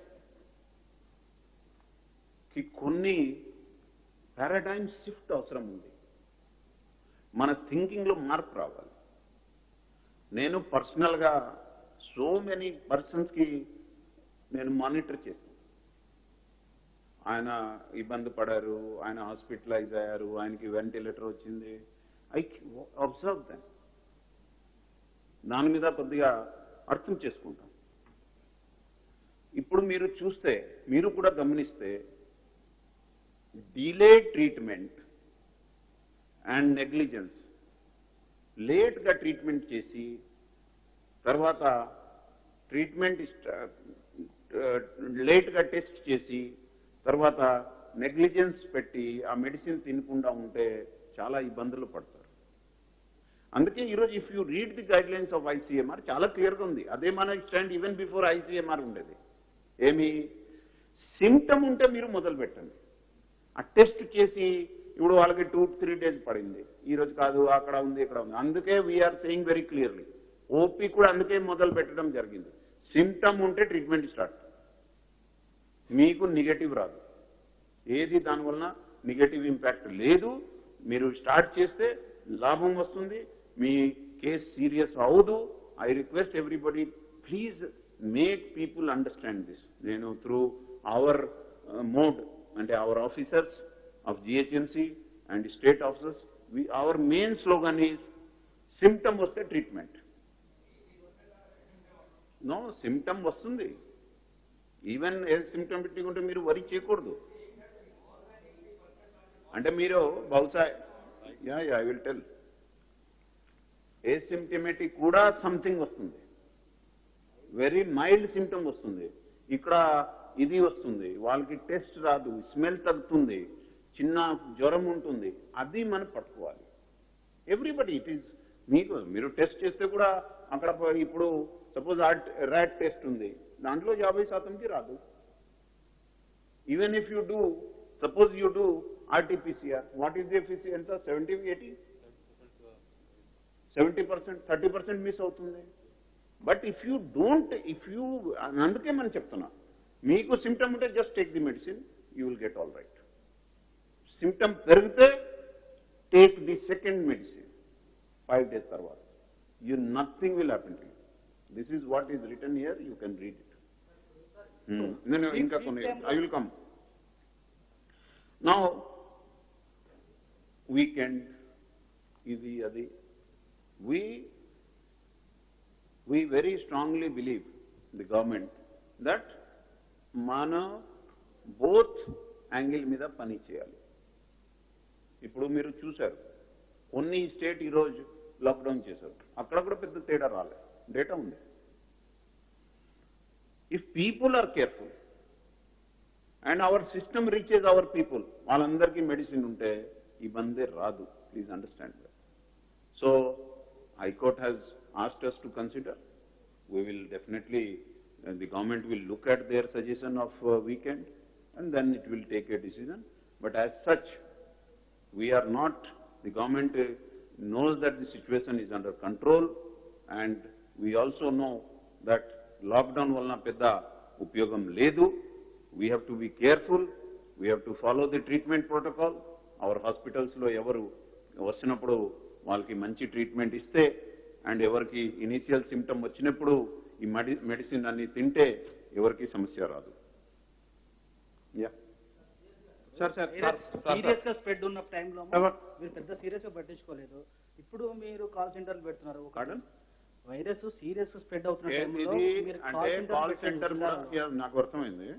కి కొన్ని పారాడైమ్ షిఫ్ట్ అవసరం ఉంది. మన థింకింగ్లో మార్పు రావాలి. నేను పర్సనల్గా సో మెనీ పర్సన్స్కి నేను మానిటర్ చేశాను. ఆయన ఇబ్బంది పడారు, ఆయన హాస్పిటలైజ్ అయ్యారు, ఆయనకి వెంటిలేటర్ వచ్చింది. ఐ అబ్జర్వ్ దాన్, దాని మీద కొద్దిగా అర్థం చేసుకుంటాం. ఇప్పుడు మీరు చూస్తే, మీరు కూడా గమనిస్తే, డిలేడ్ ట్రీట్మెంట్ అండ్ నెగ్లిజెన్స్, లేట్గా ట్రీట్మెంట్ చేసి తర్వాత ట్రీట్మెంట్ లేట్గా టెస్ట్ చేసి తర్వాత నెగ్లిజెన్స్ పెట్టి ఆ మెడిసిన్ తినకుండా ఉంటే చాలా ఇబ్బందులు పడతారు. అందుకే ఈరోజు if you read the guide lines of ICMR చాలా క్లియర్గా ఉంది. అదే మన స్టాండ్ ఈవెన్ బిఫోర్ ఐసీఎంఆర్ ఉండేది. ఏమి సిమ్టమ్ ఉంటే మీరు మొదలు పెట్టండి. ఆ టెస్ట్ చేసి ఇప్పుడు వాళ్ళకి 2-3 days పడింది, ఈరోజు కాదు, అక్కడ ఉంది, ఇక్కడ ఉంది. అందుకే we are saying very clearly, OP కూడా అందుకే మొదలు పెట్టడం జరిగింది. సిమ్టమ్ ఉంటే ట్రీట్మెంట్ స్టార్ట్, మీకు నెగటివ్ రాదు, ఏది దానివలన నెగటివ్ ఇంపాక్ట్ లేదు. మీరు స్టార్ట్ చేస్తే లాభం వస్తుంది, మీ కేసు సీరియస్ అవదు. I request everybody, please make people understand this. నేను త్రూ అవర్ మోడ్, అంటే our officers of GHMC and state officers, our main slogan is symptom vaste treatment. No, symptom vastundi, even asymptomatic unte meer worry cheyakodu. Ante meer bahusha, yeah, I will tell, asymptomatic kuda something vastundi, very mild symptom vastundi, ikkada ఇది వస్తుంది, వాళ్ళకి టెస్ట్ రాదు, స్మెల్ తగ్గుతుంది, చిన్న జ్వరం ఉంటుంది, అది మనం పట్టుకోవాలి. ఎవ్రీబడి ఇట్ ఈస్, మీరు టెస్ట్ చేస్తే కూడా అక్కడ ఇప్పుడు సపోజ్ ర్యాట్ టెస్ట్ ఉంది, దాంట్లో 50%కి రాదు. Even if you do, suppose you do RTPCR, what is the efficiency ఎంత, 70-80, 70%, 30% మిస్ అవుతుంది. బట్ ఇఫ్ యూ డోంట్, అందుకే మనం చెప్తున్నా, మీకు సిమ్టమ్ ఉంటే just take the medicine, you will get all right. Symptom పెరిగితే take the second medicine 5 days తర్వాత, nothing will happen to you. This is what is written here, you can read it. నేను ఇంకా కొన్ని, I will come now. Weekend ఇది అది, we very strongly believe, the government, that మన బోత్ యాంగిల్ మీద పని చేయాలి. ఇప్పుడు మీరు చూశారు, కొన్ని స్టేట్ ఈరోజు లాక్డౌన్ చేశారు, అక్కడ కూడా పెద్ద తేడా రాలేదు, డేటా ఉంది. If people are careful and our system reaches our people, వాళ్ళందరికీ మెడిసిన్ ఉంటే ఇబ్బంది రాదు. Please understand that. So high court has asked us to consider. We will definitely the government will look at their suggestion of weekend and then it will take a decision. But as such, we are not, the government knows that the situation is under control, and we also know that lockdown valna pedda upyogam ledu. We have to be careful. We have to follow the treatment protocol. Our hospitals lo evaru vasinappudu valki manchi treatment iste and evarki initial symptom vachinappudu ee medicine anni tinte evarki samasya raadu. Yeah. Serious గా స్ప్రెడ్ ఉన్న టైంలో మీరు పెద్ద సీరియస్ గా పట్టించుకోలేదు. ఇప్పుడు మీరు కాల్ సెంటర్లు పెడుతున్నారు. వైరస్ సీరియస్ గా స్ప్రెడ్ అవుతున్న టైంలో మీరు కాల్ సెంటర్ నాకు అర్థమైంది.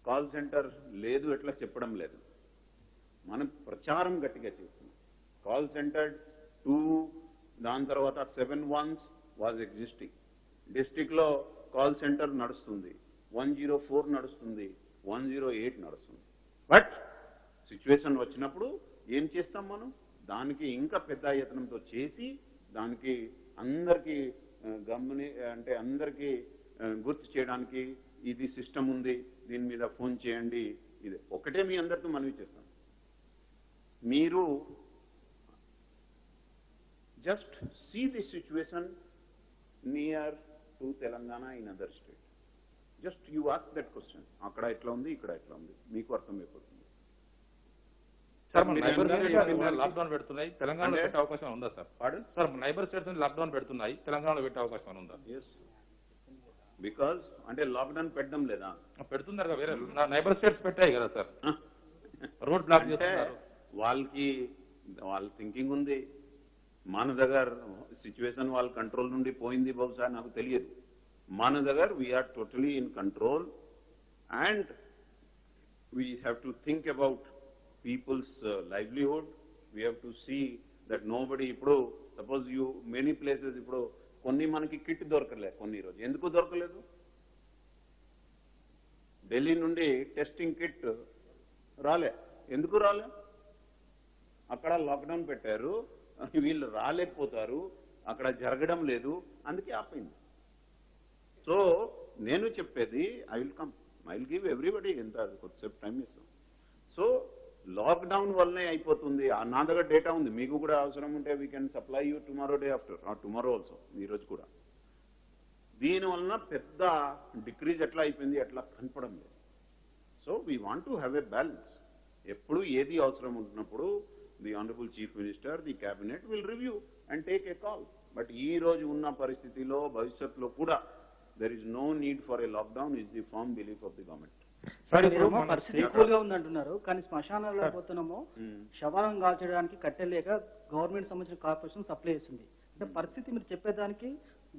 కాల్ సెంటర్ లేదు ఎట్లా చెప్పడం లేదు, మనం ప్రచారం గట్టిగా చేస్తున్నాం. కాల్ సెంటర్ 2 దాని తర్వాత 7 వాజ్ ఎగ్జిస్టింగ్. డిస్ట్రిక్ట్ లో కాల్ సెంటర్ నడుస్తుంది, 104 నడుస్తుంది, 108 నడుస్తుంది. బట్ సిచ్యువేషన్ వచ్చినప్పుడు ఏం చేస్తాం మనం, దానికి ఇంకా పెద్ద యత్నంతో చేసి దానికి అందరికీ అంటే అందరికీ గుర్తు చేయడానికి ఇది సిస్టమ్ ఉంది, దీని మీద ఫోన్ చేయండి. ఇది ఒకటే మీ అందరితో మనవి చేస్తాం. మీరు just see the situation near to Telangana in other state. Just you ask that question, అక్కడ ఎట్లా ఉంది, ఇక్కడ ఎట్లా ఉంది, మీకు అర్థమైపోతుంది. సార్ లాక్డౌన్ పెడుతున్నాయి, తెలంగాణలో పెట్టే అవకాశం ఉందా sir? Sir neighbour states lockdown పెడుతున్నాయి, తెలంగాణలో పెట్టే అవకాశం ఉందా? ఎస్, బికాజ్ అంటే లాక్డౌన్ పెట్టడం లేదా, పెడుతున్నారు కదా, వేరే నైబర్ స్టేట్స్ పెట్టాయి కదా సార్, రోడ్ బ్లాక్ చేస్తున్నారు. వాళ్ళ థింకింగ్ ఉంది. మన దగ్గర సిచ్యువేషన్ వాళ్ళ కంట్రోల్ నుండి పోయింది, బహుశా నాకు తెలియదు. మన దగ్గర we are totally in control and we have to think about people's livelihood. We have to see that nobody, ఇప్పుడు సపోజ్ మెనీ ప్లేసెస్ ఇప్పుడు కొన్ని మనకి కిట్ దొరకలేదు, కొన్ని రోజు ఎందుకు దొరకలేదు? ఢిల్లీ నుండి టెస్టింగ్ కిట్ రాలే, ఎందుకు రాలే? అక్కడ లాక్డౌన్ పెట్టారు, వీళ్ళు రాలేకపోతారు, అక్కడ జరగడం లేదు, అందుకే ఆపింది. సో నేను చెప్పేది ఐ విల్ గివ్ ఎవ్రీబడి ఎంత కొద్దిసేపు టైం ఇస్తాం. సో లాక్డౌన్ వల్లనే అయిపోతుంది. నా దగ్గర డేటా ఉంది, మీకు కూడా అవసరం ఉంటే we can supply you tomorrow, day after, or tomorrow also, ఈరోజు కూడా. దీనివలన పెద్ద డిక్రీజ్ ఎట్లా అయిపోయింది ఎట్లా కనపడం లేదు. So we want to have a balance. ఎప్పుడు ఏది అవసరం ఉంటున్నప్పుడు the honourable chief minister, the cabinet will review and take a call. But ఈ రోజు ఉన్న పరిస్థితిలో భవిష్యత్తులో కూడా there is no need for a lockdown is the firm belief of the government. పరిస్థితి ఈక్వల్ గా ఉంది అంటున్నారు, కానీ శ్మశానాల్లో పోతున్నామో శవాలను కాల్చడానికి కట్టెలేక గవర్నమెంట్ సంబంధించిన కార్పొరేషన్ సప్లై చేస్తుంది. అంటే పరిస్థితి మీరు చెప్పేదానికి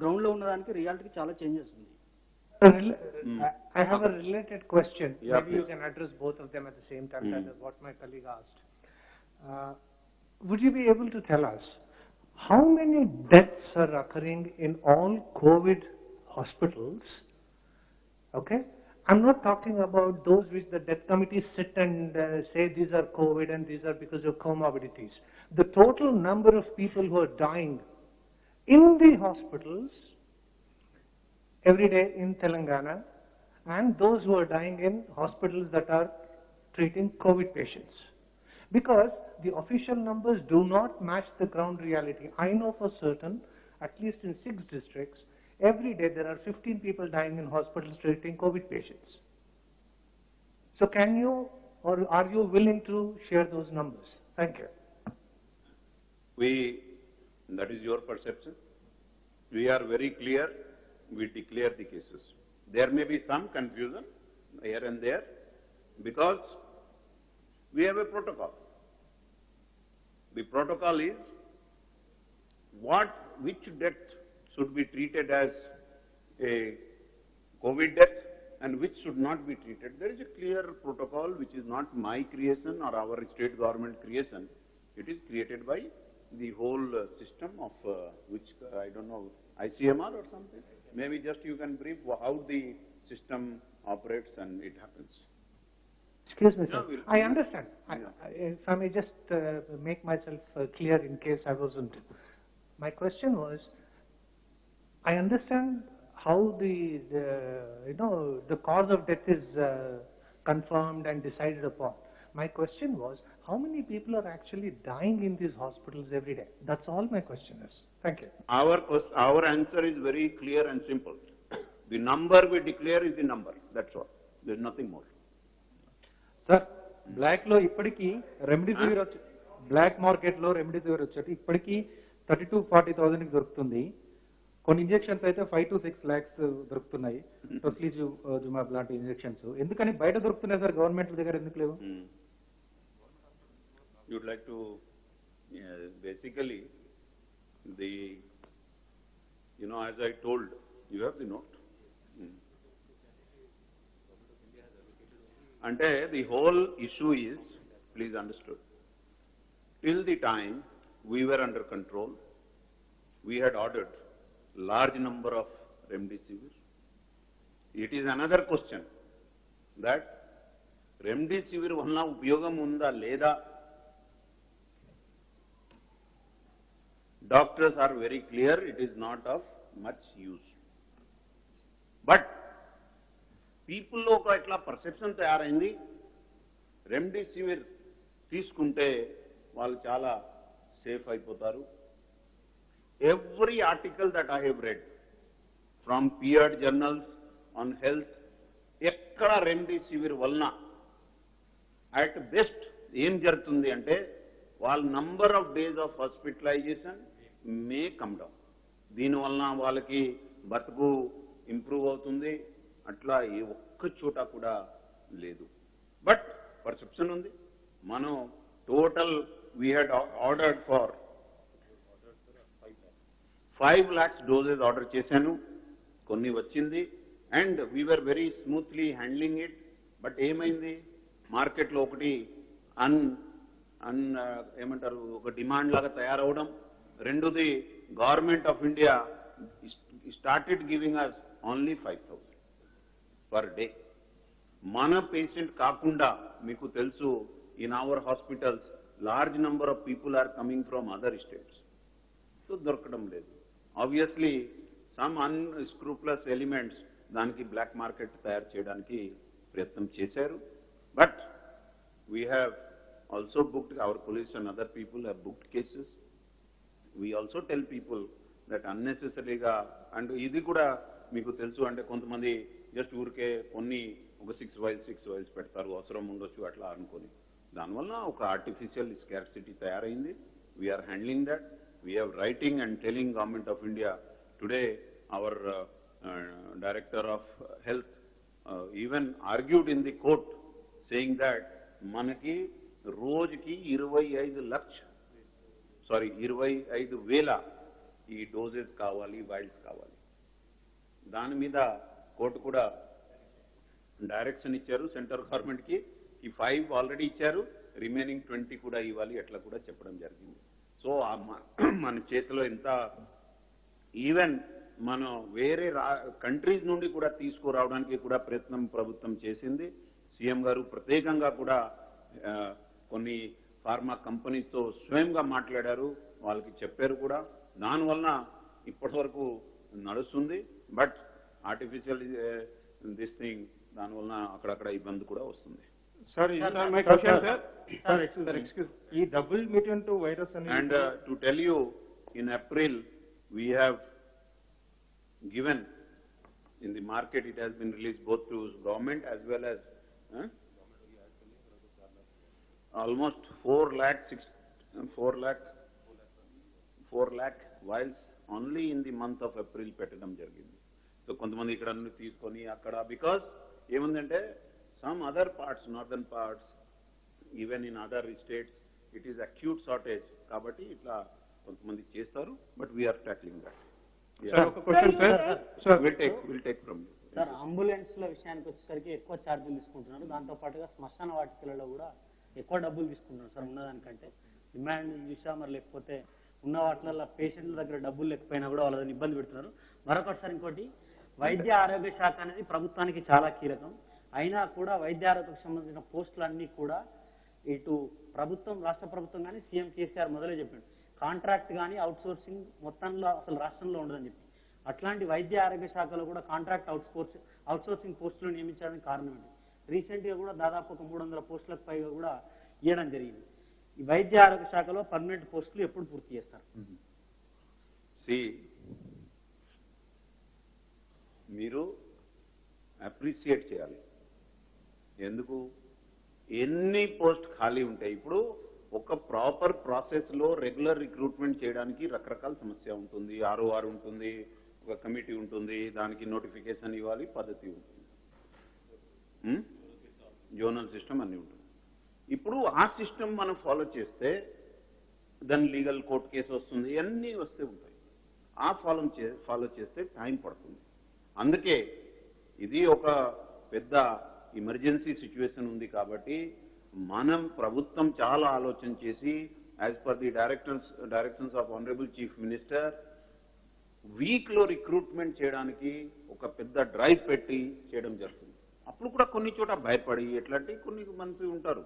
గ్రౌండ్ లో ఉన్నదానికి రియాలిటీకి చాలా చేంజెస్ ఉంది. I have a related question. Yeah, Maybe please. you can address both of them at the same time. That is what my colleague asked. Would you be able to tell us how many deaths are occurring in all COVID hospitals? Okay? I'm not talking about those which the death committees sit and say these are COVID and these are because of comorbidities. The total number of people who are dying in the hospitals every day in Telangana and those who are dying in hospitals that are treating COVID patients. Because the official numbers do not match the ground reality. I know for certain, at least in 6 districts, every day there are 15 people dying in hospitals treating COVID patients. So can you or are you willing to share those numbers? Thank you. That is your perception. We are very clear. We declare the cases. There may be some confusion here and there because we have a protocol. The protocol is which death should be treated as a COVID death and which should not be treated. There is a clear protocol which is not my creation or our state government creation. It is created by the whole system of which I don't know, ICMR or something. Maybe just you can brief how the system operates and it happens. Excuse me, sir. No, I understand. If I may just make myself clear in case I wasn't. My question was, I understand how the cause of death is confirmed and decided upon. My question was, how many people are actually dying in these hospitals every day? That's all my question is. Thank you. Our answer is very clear and simple. The number we declare is the number. That's all. There's nothing more. Sir black లో ఇప్పటికీ రెమ్డెసివిర్ వచ్చి బ్లాక్ మార్కెట్ లో రెమ్డెసివిర్ వచ్చేటి ఇప్పటికీ 30 to 40,000 దొరుకుతుంది. కొన్ని ఇంజెక్షన్స్ అయితే 5 to 6 lakhs దొరుకుతున్నాయి. టొస్లిజుమాబ్ లాంటి ఇంజెక్షన్స్ ఎందుకని బయట దొరుకుతున్నాయి సార్, గవర్నమెంట్ దగ్గర ఎందుకు లేవు? You'd like to basically as I told, you have the note. Ante the whole issue is, please understood, till the time we were under control, we had ordered large number of remdesivir. It is another question that remdesivir valla upyogam unda leda. Doctors are very clear it is not of much use. But people లో ఇట్లా పర్సెప్షన్ తయారైంది, రెమ్డెసివిర్ తీసుకుంటే వాళ్ళు చాలా సేఫ్ అయిపోతారు. Every article that I have read from peered journals on health, ఎక్కడ రెమ్డెసివిర్ వలన అట్ బెస్ట్ ఏం జరుగుతుంది అంటే వాళ్ళ number of days of hospitalization may come down. దీనివలన వాళ్ళకి బతుకు ఇంప్రూవ్ అవుతుంది. అట్లా ఏ ఒక్క చోట కూడా లేదు. బట్ పర్సెప్షన్ ఉంది. మనం total we had ordered for 5 lakhs doses order చేశాను. కొన్ని వచ్చింది and we were very smoothly handling it. But ఏమైంది, మార్కెట్లో ఒకటి ఏమంటారు ఒక డిమాండ్ లాగా తయారవడం. రెండోది government of India started giving us only 5,000 per day. మన పేషెంట్ కాకుండా మీకు తెలుసు in our hospitals large number of people are coming from other states. So దొరకడం లేదు. ఆబ్వియస్లీ సమ్ అన్స్క్రూపులస్ ఎలిమెంట్స్ దానికి బ్లాక్ మార్కెట్ తయారు చేయడానికి ప్రయత్నం చేశారు. But we have also booked, our police and other people have booked cases. We also tell people that unnecessarily ga, and ఇది కూడా మీకు తెలుసు అంటే కొంతమంది జస్ట్ ఊరికే కొన్ని ఒక 6 vials పెడతారు, అవసరం ఉండొచ్చు అట్లా అనుకొని. దానివల్ల ఒక ఆర్టిఫిషియల్ స్కార్సిటీ తయారైంది. We are handling that. We are writing and telling government of India. Today our director of health even argued in the court saying that మనకి రోజుకి 25,000 ఈ డోసెస్ కావాలి, వైల్స్ కావాలి. దాని మీద కోర్టు కూడా డైరెక్షన్ ఇచ్చారు సెంట్రల్ గవర్నమెంట్కి. ఈ 5 ఆల్రెడీ ఇచ్చారు, రిమైనింగ్ 20 కూడా ఇవ్వాలి అట్లా కూడా చెప్పడం జరిగింది. సో మన చేతిలో ఎంత, ఈవెన్ మనం వేరే కంట్రీస్ నుండి కూడా తీసుకురావడానికి కూడా ప్రయత్నం ప్రభుత్వం చేసింది. సీఎం గారు ప్రత్యేకంగా కూడా కొన్ని ఫార్మా కంపెనీస్తో స్వయంగా మాట్లాడారు, వాళ్ళకి చెప్పారు కూడా. దానివలన ఇప్పటి వరకు నడుస్తుంది. బట్ ఆర్టిఫిషియల్ దిస్ థింగ్ దానివలన అక్కడక్కడ ఇబ్బంది కూడా వస్తుంది. Sir my question sir excuse ఈ డబుల్ మ్యూటెంట్ వైరస్ అని and to tell you in April we have given in the market, it has been released both to government as well as almost 4 lakh vials only in the month of April పెట్టడం జరిగింది. సో కొంతమంది ఇక్కడ నుండి తీసుకొని అక్కడ, బికాస్ ఏముందంటే some other parts, northern parts, even in other states, it is acute shortage. కాబట్టి ఇట్లా కొంతమంది చేస్తారు. But we are tackling that. We'll take from you. Sir అంబులెన్స్ల విషయానికి వచ్చేసరికి ఎక్కువ ఛార్జీలు తీసుకుంటున్నారు. దాంతో పాటుగా శ్మశాన వాటికలలో కూడా ఎక్కువ డబ్బులు తీసుకుంటున్నారు సార్ ఉన్నదానికంటే. డిమాండ్ చూసా మరి లేకపోతే ఉన్న వాటిలలో పేషెంట్ల దగ్గర డబ్బులు లేకపోయినా కూడా వాళ్ళని ఇబ్బంది పెడుతున్నారు. మరొకసారి ఇంకోటి, వైద్య ఆరోగ్య శాఖ అనేది ప్రభుత్వానికి చాలా కీలకం. అయినా కూడా వైద్య ఆరోగ్యకు సంబంధించిన పోస్టులన్నీ కూడా ఇటు ప్రభుత్వం, రాష్ట్ర ప్రభుత్వం కానీ సీఎం కేసీఆర్ మొదలే చెప్పాడు, కాంట్రాక్ట్ కానీ అవుట్ సోర్సింగ్ మొత్తంలో అసలు రాష్ట్రంలో ఉండదని చెప్పి. అట్లాంటి వైద్య ఆరోగ్య శాఖలో కూడా కాంట్రాక్ట్ అవుట్సోర్సింగ్ పోస్టులు నియమించడానికి కారణం ఏంటి? రీసెంట్గా కూడా దాదాపు ఒక 300 పోస్టులకు పైగా కూడా ఇవ్వడం జరిగింది. ఈ వైద్య ఆరోగ్య శాఖలో పర్మనెంట్ పోస్టులు ఎప్పుడు పూర్తి చేస్తారు? మీరు అప్రిషియేట్ చేయాలి. ఎందుకు ఎన్ని పోస్ట్ ఖాళీ ఉంటాయి? ఇప్పుడు ఒక ప్రాపర్ ప్రాసెస్లో రెగ్యులర్ రిక్రూట్మెంట్ చేయడానికి రకరకాల సమస్య ఉంటుంది. ROR ఉంటుంది, ఒక కమిటీ ఉంటుంది, దానికి నోటిఫికేషన్ ఇవ్వాలి, పద్ధతి ఉంటుంది, జోనల్ సిస్టమ్ అన్నీ ఉంటుంది. ఇప్పుడు ఆ సిస్టమ్ మనం ఫాలో చేస్తే దాని లీగల్ కోర్టు కేసు వస్తుంది, అన్నీ వస్తే ఉంటాయి. ఆ ఫాలో చేస్తే టైం పడుతుంది. అందుకే ఇది ఒక పెద్ద ఎమర్జెన్సీ సిచ్యువేషన్ ఉంది కాబట్టి మనం ప్రభుత్వం చాలా ఆలోచన చేసి as per the directions of honourable chief minister వీక్లో రిక్రూట్మెంట్ చేయడానికి ఒక పెద్ద డ్రైవ్ పెట్టి చేయడం జరుగుతుంది. అప్పుడు కూడా కొన్ని చోట భయపడి ఎట్లాంటి కొన్ని మంది ఉంటారు.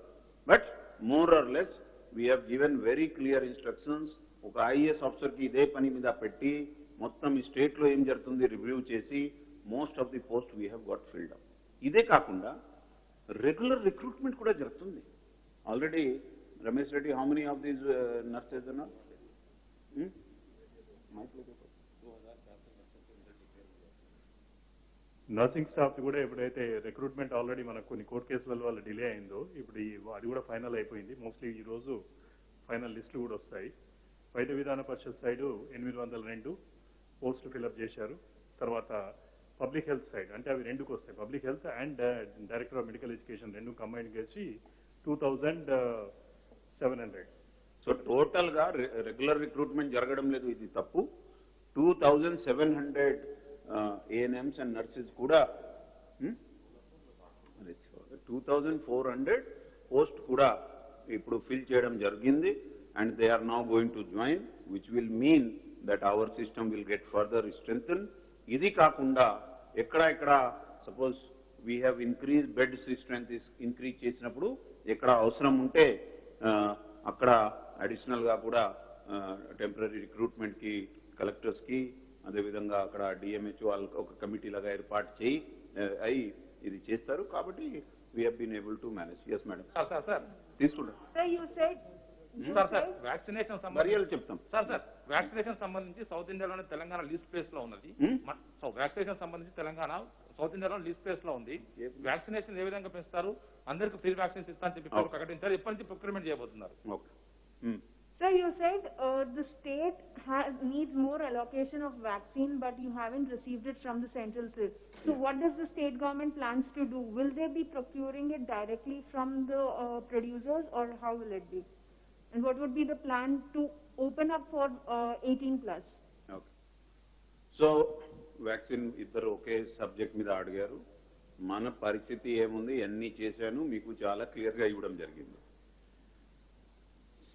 But more or less we have given very clear instructions. ఒక IAS ఆఫీసర్కి ఇదే పని మీద పెట్టి మొత్తం ఈ స్టేట్లో ఏం జరుగుతుంది రివ్యూ చేసి most of the post we have got filled up. ఇదే కాకుండా రెగ్యులర్ రిక్రూట్మెంట్ కూడా జరుగుతుంది. Already Ramesh Reddy, how many of these nurses అన్నారు? నర్సింగ్ స్టాఫ్ కూడా ఎప్పుడైతే రిక్రూట్మెంట్ ఆల్రెడీ మనకు కొన్ని కోర్టు కేసుల వల్ల డిలే అయిందో ఇప్పుడు అది కూడా ఫైనల్ అయిపోయింది. మోస్ట్లీ ఈ రోజు ఫైనల్ లిస్టులు కూడా వస్తాయి. వైద్య విధాన పరిషత్ సైడ్ 802 పోస్టులు ఫిల్అప్ చేశారు. తర్వాత పబ్లిక్ హెల్త్ సైడ్ అంటే అవి రెండుకు వస్తాయి. Public health and director of medical education రెండు కంబైన్ చేసి 2700. సో టోటల్ గా రెగ్యులర్ రిక్రూట్మెంట్ జరగడం లేదు, ఇది తప్పు. 2700 ANMs అండ్ నర్సెస్ కూడా 2400 పోస్ట్ కూడా ఇప్పుడు ఫిల్ చేయడం జరిగింది. And they are now going to join, which will mean that our system will get further strengthen. ఇది కాకుండా ఎక్కడ suppose we have increase bed strength increase చేసినప్పుడు ఎక్కడ అవసరం ఉంటే అక్కడ అడిషనల్ గా కూడా టెంపరీ రిక్రూట్మెంట్ కి కలెక్టర్స్ కి అదేవిధంగా అక్కడ DMHO వాళ్ళకి ఒక కమిటీ లాగా ఏర్పాటు అయి ఇది చేస్తారు. కాబట్టి we have been able to manage. Yes madam తీసుకుంటాం. సార్ వ్యాక్సినేషన్ చెప్తాం సార్ వ్యాక్సినేషన్ సంబంధించి సౌత్ ఇండియాలోనే తెలంగాణ లీస్ట్ ప్లేస్ లో ఉన్నది. వ్యాక్సినేషన్ సంబంధించి తెలంగాణ సౌత్ ఇండియాలో లీస్ట్ ప్లేస్ లో ఉంది. వ్యాక్సినేషన్ ఏ విధంగా పెంచుతారు? అందరికి ఫ్రీ వ్యాక్సిన్స్ ఇస్తా అని చెప్పి ప్రకటించారు. ఎప్పటి నుంచి ప్రొక్యూర్మెంట్ చేయబోతున్నారు? Sir, you said the state needs more allocation of vaccine, but you haven't received it from the central state. So what does the state government plans to do? Will they be procuring it directly from the producers, or how will it be? And what would be the plan to open up for 18+? Okay. So, vaccine ఇద్దరు ఒకే సబ్జెక్ట్ మీద అడిగారు. మన పరిస్థితి ఏముంది, ఎన్ని చేశాను మీకు చాలా క్లియర్గా ఇవ్వడం జరిగింది.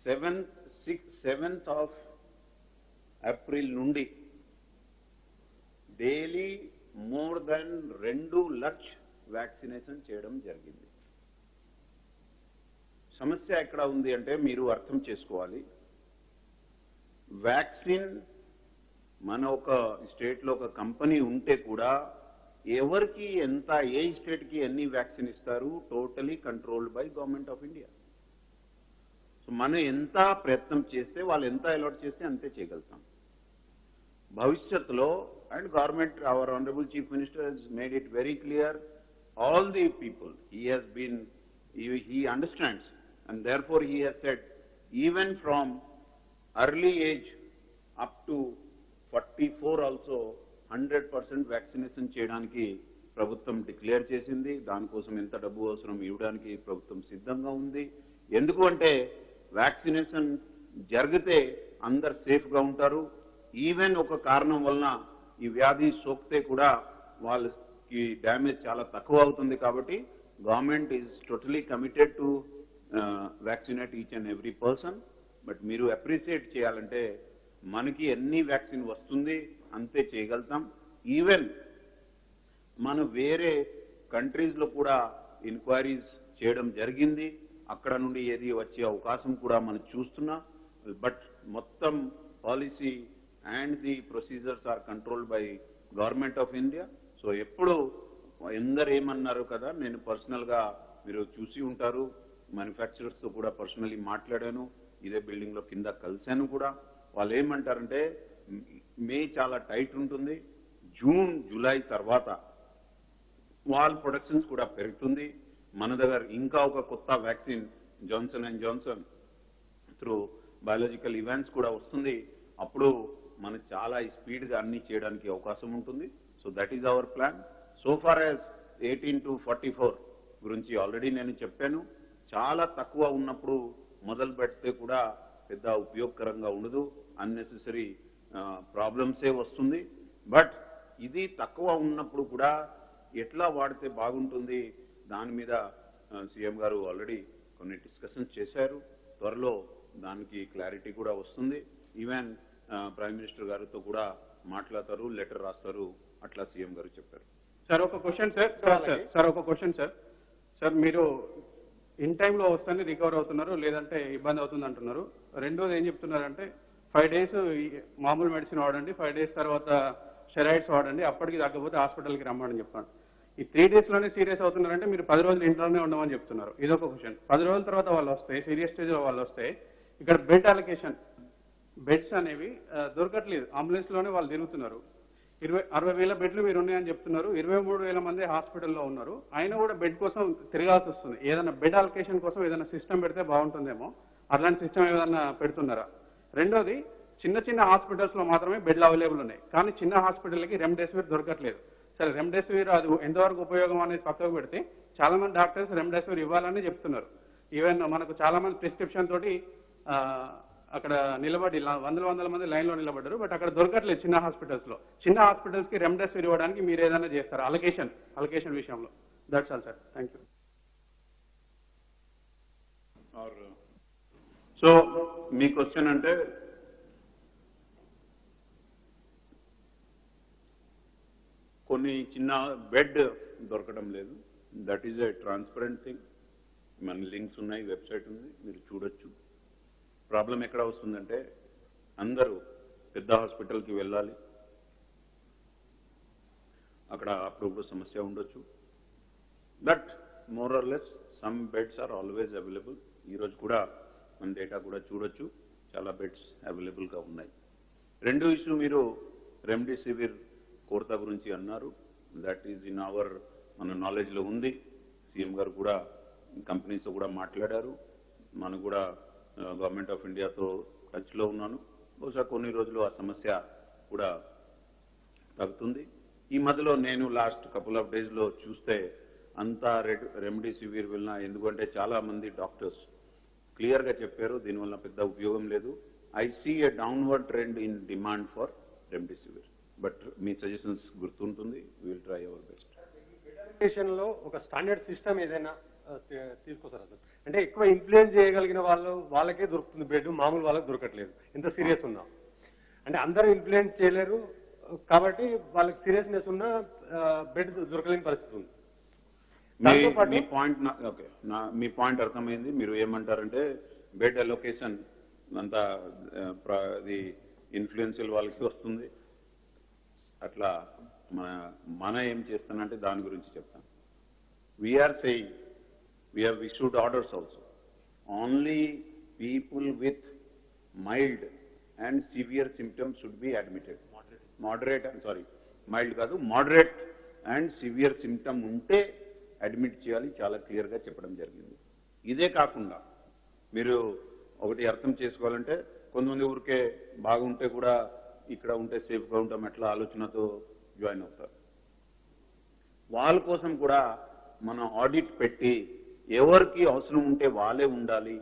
7th of April నుండి డైలీ మోర్ దెన్ 2 లక్ష వ్యాక్సినేషన్ చేయడం జరిగింది. సమస్య ఎక్కడ ఉంది అంటే మీరు అర్థం చేసుకోవాలి. వ్యాక్సిన్ మన ఒక స్టేట్లో ఒక కంపెనీ ఉంటే కూడా ఎవరికి ఎంత, ఏ స్టేట్కి ఎన్ని వ్యాక్సిన్ ఇస్తారు totally controlled by government of India. So మనం ఎంత ప్రయత్నం చేస్తే వాళ్ళు ఎంత అలాట్ చేస్తే అంతే చేయగలుగుతాం. భవిష్యత్తులో and government, our honourable chief minister he's made it very clear, all the people he understands, and therefore he has said even from early age up to 44 also 100% vaccination చేయడానికి ప్రభుత్వం డిక్లేర్ చేసింది. దానికోసం ఎంత డబ్బు అవసరం ఇవ్వడానికి ప్రభుత్వం సిద్ధంగా ఉంది. ఎందుకు అంటే వ్యాక్సినేషన్ జరిగితే అందరు సేఫ్గా ఉంటారు. ఈవెన్ ఒక కారణం వలన ఈ వ్యాధి సోకితే కూడా వాళ్ళకి డ్యామేజ్ చాలా తక్కువ అవుతుంది. కాబట్టి government is totally committed to vaccinate each and every person. But మీరు అప్రిషియేట్ చేయాలంటే మనకి ఎన్ని వ్యాక్సిన్ వస్తుంది అంతే చేయగలుగుతాం. ఈవెన్ మన వేరే కంట్రీస్లో కూడా ఎంక్వైరీస్ చేయడం జరిగింది. అక్కడ నుండి ఏది వచ్చే అవకాశం కూడా మనం చూస్తున్నాం. బట్ మొత్తం policy and the procedures are controlled by Government of India. So ఎప్పుడు ఎందరు ఏమన్నారు కదా, నేను పర్సనల్గా మీరు చూసి ఉంటారు, మ్యానుఫ్యాక్చరర్స్తో కూడా పర్సనలీ మాట్లాడాను, ఇదే బిల్డింగ్లో కింద కలిశాను కూడా. వాళ్ళు ఏమంటారంటే మే చాలా టైట్ ఉంటుంది, జూన్ జూలై తర్వాత వాల్ ప్రొడక్షన్స్ కూడా పెరుగుతుంది. మన దగ్గర ఇంకా ఒక కొత్త vaccine Johnson and Johnson through biological events కూడా వస్తుంది. అప్పుడు మనం చాలా స్పీడ్గా అన్ని చేయడానికి అవకాశం ఉంటుంది. So that is our plan. So far as 18 to 44 గురించి ఆల్రెడీ నేను చెప్పాను. చాలా తక్కువ ఉన్నప్పుడు మొదలు పెడితే కూడా పెద్ద ఉపయోగకరంగా ఉండదు, అన్నెసెసరీ ప్రాబ్లమ్సే వస్తుంది. బట్ ఇది తక్కువ ఉన్నప్పుడు కూడా ఎట్లా వాడితే బాగుంటుంది దాని మీద సీఎం గారు ఆల్రెడీ కొన్ని డిస్కషన్స్ చేశారు. త్వరలో దానికి క్లారిటీ కూడా వస్తుంది. ఈవెన్ ప్రైమ్ మినిస్టర్ గారితో కూడా మాట్లాడతారు, లెటర్ రాస్తారు, అట్లా సీఎం గారు చెప్పారు. సార్ ఒక క్వశ్చన్ సార్ ఒక క్వశ్చన్ సార్ మీరు ఇన్ టైంలో వస్తేనే రికవర్ అవుతున్నారు, లేదంటే ఇబ్బంది అవుతుంది అంటున్నారు. రెండోది ఏం చెప్తున్నారంటే 5 days మామూలు మెడిసిన్ వాడండి, 5 days తర్వాత స్టెరాయిడ్స్ వాడండి, అప్పటికి తగ్గకపోతే హాస్పిటల్కి రమ్మని చెప్తాను. ఈ 3 daysలోనే సీరియస్ అవుతున్నారంటే మీరు 10 రోజులు ఇంట్లోనే ఉండమని చెప్తున్నారు. ఇదొక క్వశ్చన్. 10 రోజుల తర్వాత వాళ్ళు వస్తే, సీరియస్ స్టేజ్లో వాళ్ళు వస్తే, ఇక్కడ బెడ్ అలొకేషన్ బెడ్స్ అనేవి దొరకట్లేదు. అంబులెన్స్లోనే వాళ్ళు తిరుగుతున్నారు. 60,000 బెడ్లు మీరు ఉన్నాయని చెప్తున్నారు, 23,000 మంది హాస్పిటల్లో ఉన్నారు. అయినా కూడా బెడ్ కోసం తిరగాల్సి వస్తుంది. ఏదైనా బెడ్ అలొకేషన్ కోసం ఏదైనా సిస్టమ్ పెడితే బాగుంటుందేమో, అట్లాంటి సిస్టమ్ ఏదైనా పెడుతున్నారా? రెండోది, చిన్న చిన్న హాస్పిటల్స్లో మాత్రమే బెడ్లు అవైలబుల్ ఉన్నాయి, కానీ చిన్న హాస్పిటల్కి రెమ్డెసివిర్ దొరకట్లేదు. సరే, రెమ్డెసివిర్ అది ఎంతవరకు ఉపయోగం అనేది పక్కకు పెడితే చాలా మంది డాక్టర్స్ రెమ్డెసివిర్ ఇవ్వాలని చెప్తున్నారు. ఈవెన్ మనకు చాలా మంది ప్రిస్క్రిప్షన్ తోటి అక్కడ నిలబడి వందల మంది లైన్లో నిలబడ్డారు. బట్ అక్కడ దొరకట్లేదు చిన్న హాస్పిటల్స్లో. చిన్న హాస్పిటల్స్కి రెమ్డెసివిర్ ఇవ్వడానికి మీరు ఏదైనా చేస్తారు అలొకేషన్ విషయంలో? That's all sir, thank you. So me question అంటే కొన్ని చిన్న బెడ్ దొరకడం లేదు. That is a transparent thing. మన లింక్స్ ఉన్నాయి, వెబ్సైట్ ఉంది, మీరు చూడొచ్చు. ప్రాబ్లం ఎక్కడ వస్తుందంటే అందరూ పెద్ద హాస్పిటల్కి వెళ్ళాలి, అక్కడ అప్పుడు సమస్య ఉండొచ్చు. But more or less some beds are always available. ఈరోజు కూడా మన డేటా కూడా చూడొచ్చు, చాలా బెడ్స్ అవైలబుల్గా ఉన్నాయి. రెండో ఇష్యూ, మీరు రెమ్డెసివిర్ కొరత గురించి అన్నారు. దట్ ఈజ్ ఇన్ అవర్ మన నాలెడ్జ్లో ఉంది. సీఎం గారు కూడా కంపెనీస్తో కూడా మాట్లాడారు. మనం కూడా గవర్నమెంట్ ఆఫ్ ఇండియాతో టచ్లో ఉన్నాను. బహుశా కొన్ని రోజులు ఆ సమస్య కూడా తగ్గుతుంది. ఈ మధ్యలో నేను లాస్ట్ కపుల్ ఆఫ్ డేస్లో చూస్తే అంతా రెమ్డెసివిర్ వెళ్ళినా, ఎందుకంటే చాలా మంది డాక్టర్స్ క్లియర్గా చెప్పారు దీనివల్ల పెద్ద ఉపయోగం లేదు. I see a downward trend in demand for remdesivir. But మీ సజెషన్స్ గుర్తుంటుంది, విల్ ట్రై అవర్ బెస్ట్. లో ఒక స్టాండర్డ్ సిస్టమ్ ఏదైనా తీసుకొస్తారా సార్? అంటే ఎక్కువ ఇన్ఫ్లుయెన్స్ చేయగలిగిన వాళ్ళకే దొరుకుతుంది బెడ్, మామూలు వాళ్ళకి దొరకట్లేదు. ఎంత సీరియస్ ఉన్నా అంటే అందరూ ఇన్ఫ్లుయెన్స్ చేయలేరు కాబట్టి వాళ్ళకి సీరియస్నెస్ ఉన్న బెడ్ దొరకలేని పరిస్థితి ఉంది. మీ పాయింట్ ఓకే, మీ పాయింట్ అర్థమైంది. మీరు ఏమంటారంటే బెడ్ అలొకేషన్ అంతా అది ఇన్ఫ్లుయెన్షియల్ వాళ్ళకి వస్తుంది. అట్లా మన ఏం చేస్తానంటే దాని గురించి చెప్తాను. We are saying we have issued orders also. Only people with mild and severe symptoms should be admitted. Mild కాదు, moderate and severe symptom ఉంటే అడ్మిట్ చేయాలి, చాలా క్లియర్గా చెప్పడం జరిగింది. ఇదే కాకుండా మీరు ఒకటి అర్థం చేసుకోవాలంటే, కొంతమంది ఊరికే బాగుంటే కూడా ఇక్కడ ఉంటే సేఫ్గా ఉంటాం ఎట్లా ఆలోచనతో జాయిన్ అవుతారు. వాళ్ళ కోసం కూడా మనం ఆడిట్ పెట్టి ఎవరికి అవసరం ఉంటే వాళ్ళే ఉండాలి,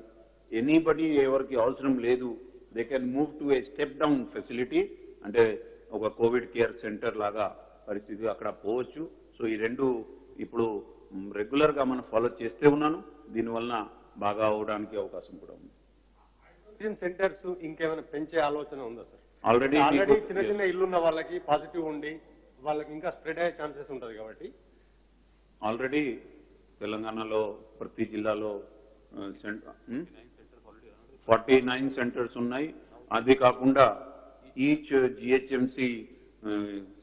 ఎనీబడి ఎవరికి అవసరం లేదు they can move to A step down facility, అంటే ఒక కోవిడ్ కేర్ సెంటర్ లాగా పరిస్థితి అక్కడ పోవచ్చు. సో ఈ రెండు ఇప్పుడు రెగ్యులర్గా మనం ఫాలో చేస్తే ఉన్నాను, దీనివల్ల బాగా అవడానికి అవకాశం కూడా ఉంది. సెంటర్స్ ఇంకేమైనా పెంచే ఆలోచన ఉందా సార్? ఆల్రెడీ చిన్న చిన్న ఇల్లున్న వాళ్ళకి పాజిటివ్ ఉండి వాళ్ళకి ఇంకా స్ప్రెడ్ అయ్యే ఛాన్సెస్ ఉంటుంది కాబట్టి ఆల్రెడీ తెలంగాణలో ప్రతి జిల్లాలో 49 సెంటర్స్ ఉన్నాయి. అది కాకుండా ఈచ్ జిహెచ్ఎంసి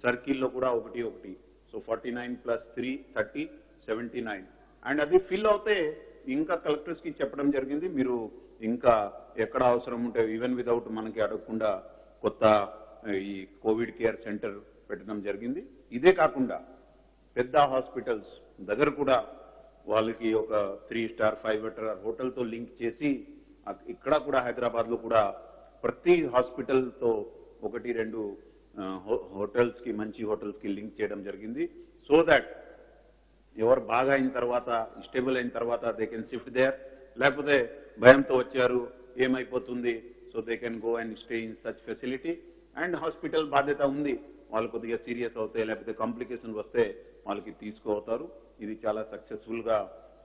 సర్కిల్లో కూడా ఒకటి ఒకటి. సో 49 + 3 30 79. అండ్ అది ఫిల్ అవుతే ఇంకా కలెక్టర్స్కి చెప్పడం జరిగింది, మీరు ఇంకా ఎక్కడ అవసరం ఉంటే ఈవెన్ వితౌట్ మనకి అడగకుండా కొత్త ఈ కోవిడ్ కేర్ సెంటర్ పెట్టడం జరిగింది. ఇదే కాకుండా పెద్ద హాస్పిటల్స్ దగ్గర కూడా వాళ్ళకి ఒక 3 స్టార్ 5 స్టార్ హోటల్తో లింక్ చేసి ఇక్కడ కూడా హైదరాబాద్లో కూడా ప్రతి హాస్పిటల్తో 1-2 హోటల్స్కి మంచి హోటల్స్కి లింక్ చేయడం జరిగింది. సో దాట్ ఎవరు బాగా అయిన తర్వాత స్టేబుల్ అయిన తర్వాత దే కెన్ షిఫ్ట్ దేర్, లేకపోతే భయంతో వచ్చారు ఏమైపోతుంది, so they can go and stay in such facility. And hospital బాధ్యత ఉంది, వాళ్ళు కొద్దిగా సీరియస్ అవుతాయి లేకపోతే కాంప్లికేషన్ వస్తే వాళ్ళకి తీసుకుపోతారు. ఇది చాలా సక్సెస్ఫుల్గా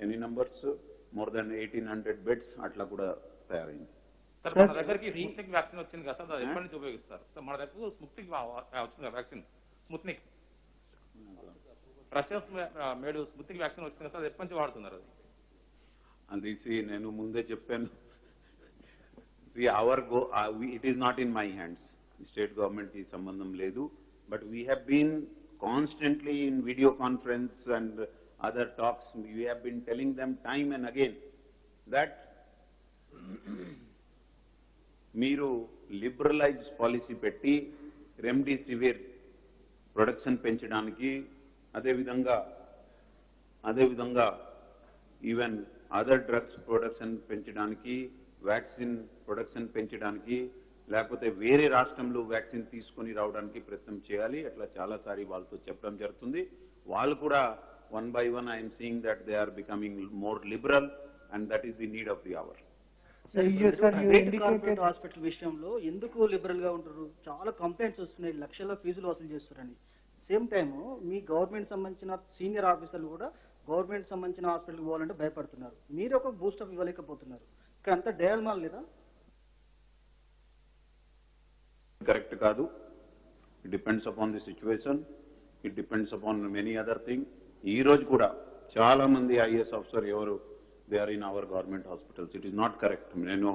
ఎన్ని నంబర్స్ మోర్ దాన్ 1800 బెడ్స్ అట్లా కూడా తయారైంది. సార్ మన దగ్గరికి స్ముత్నిక్ వ్యాక్సిన్ వచ్చింది కదా సార్, అది ఎప్పటి నుంచి ఉపయోగిస్తారు సార్? మన దగ్గర స్ముత్నిక్ వచ్చింది vaccine, Sputnik Russian made Sputnik vaccine వచ్చింది కదా సార్, ఎప్పటి నుంచి వాడుతున్నారు అది? అది నేను ముందే చెప్పాను, it is not in my hands, state గవర్నమెంట్కి సంబంధం లేదు. But we have been constantly in video conference and other talks, we have been telling them time and again that మీరు లిబరలైజ్ పాలసీ పెట్టి రెమ్డెసివిర్ ప్రొడక్షన్ పెంచడానికి, అదేవిధంగా ఈవెన్ అదర్ డ్రగ్స్ ప్రొడక్షన్ పెంచడానికి, వ్యాక్సిన్ ప్రొడక్షన్ పెంచడానికి, లేకపోతే వేరే రాష్ట్రంలో వ్యాక్సిన్ తీసుకొని రావడానికి ప్రయత్నం చేయాలి. అట్లా చాలాసారి వాళ్ళతో చెప్పడం జరుగుతుంది. వాళ్ళు కూడా 1 by 1 I'm seeing that they are becoming more liberal and that is the need of the hour. Corporate hospital విషయంలో ఎందుకు లిబరల్ గా ఉంటారు? చాలా కంప్లైంట్స్ వస్తున్నాయి, లక్షల ఫీజులు వసూలు చేస్తారని. సేమ్ టైమ్ మీ గవర్నమెంట్ సంబంధించిన సీనియర్ ఆఫీసర్లు కూడా గవర్నమెంట్ సంబంధించిన హాస్పిటల్కి పోవాలంటే భయపడుతున్నారు. మీరు ఒక బూస్టప్ ఇవ్వలేకపోతున్నారు. ఇక్కడ అంతా డయాల్మాల్ లేదా? కరెక్ట్ కాదు. It depends upon the situation, it depends upon many other thing. ఈ రోజు కూడా చాలా మంది ఐఏఎస్ ఆఫీసర్ ఎవరు they are in our government hospitals. It is not correct. నేను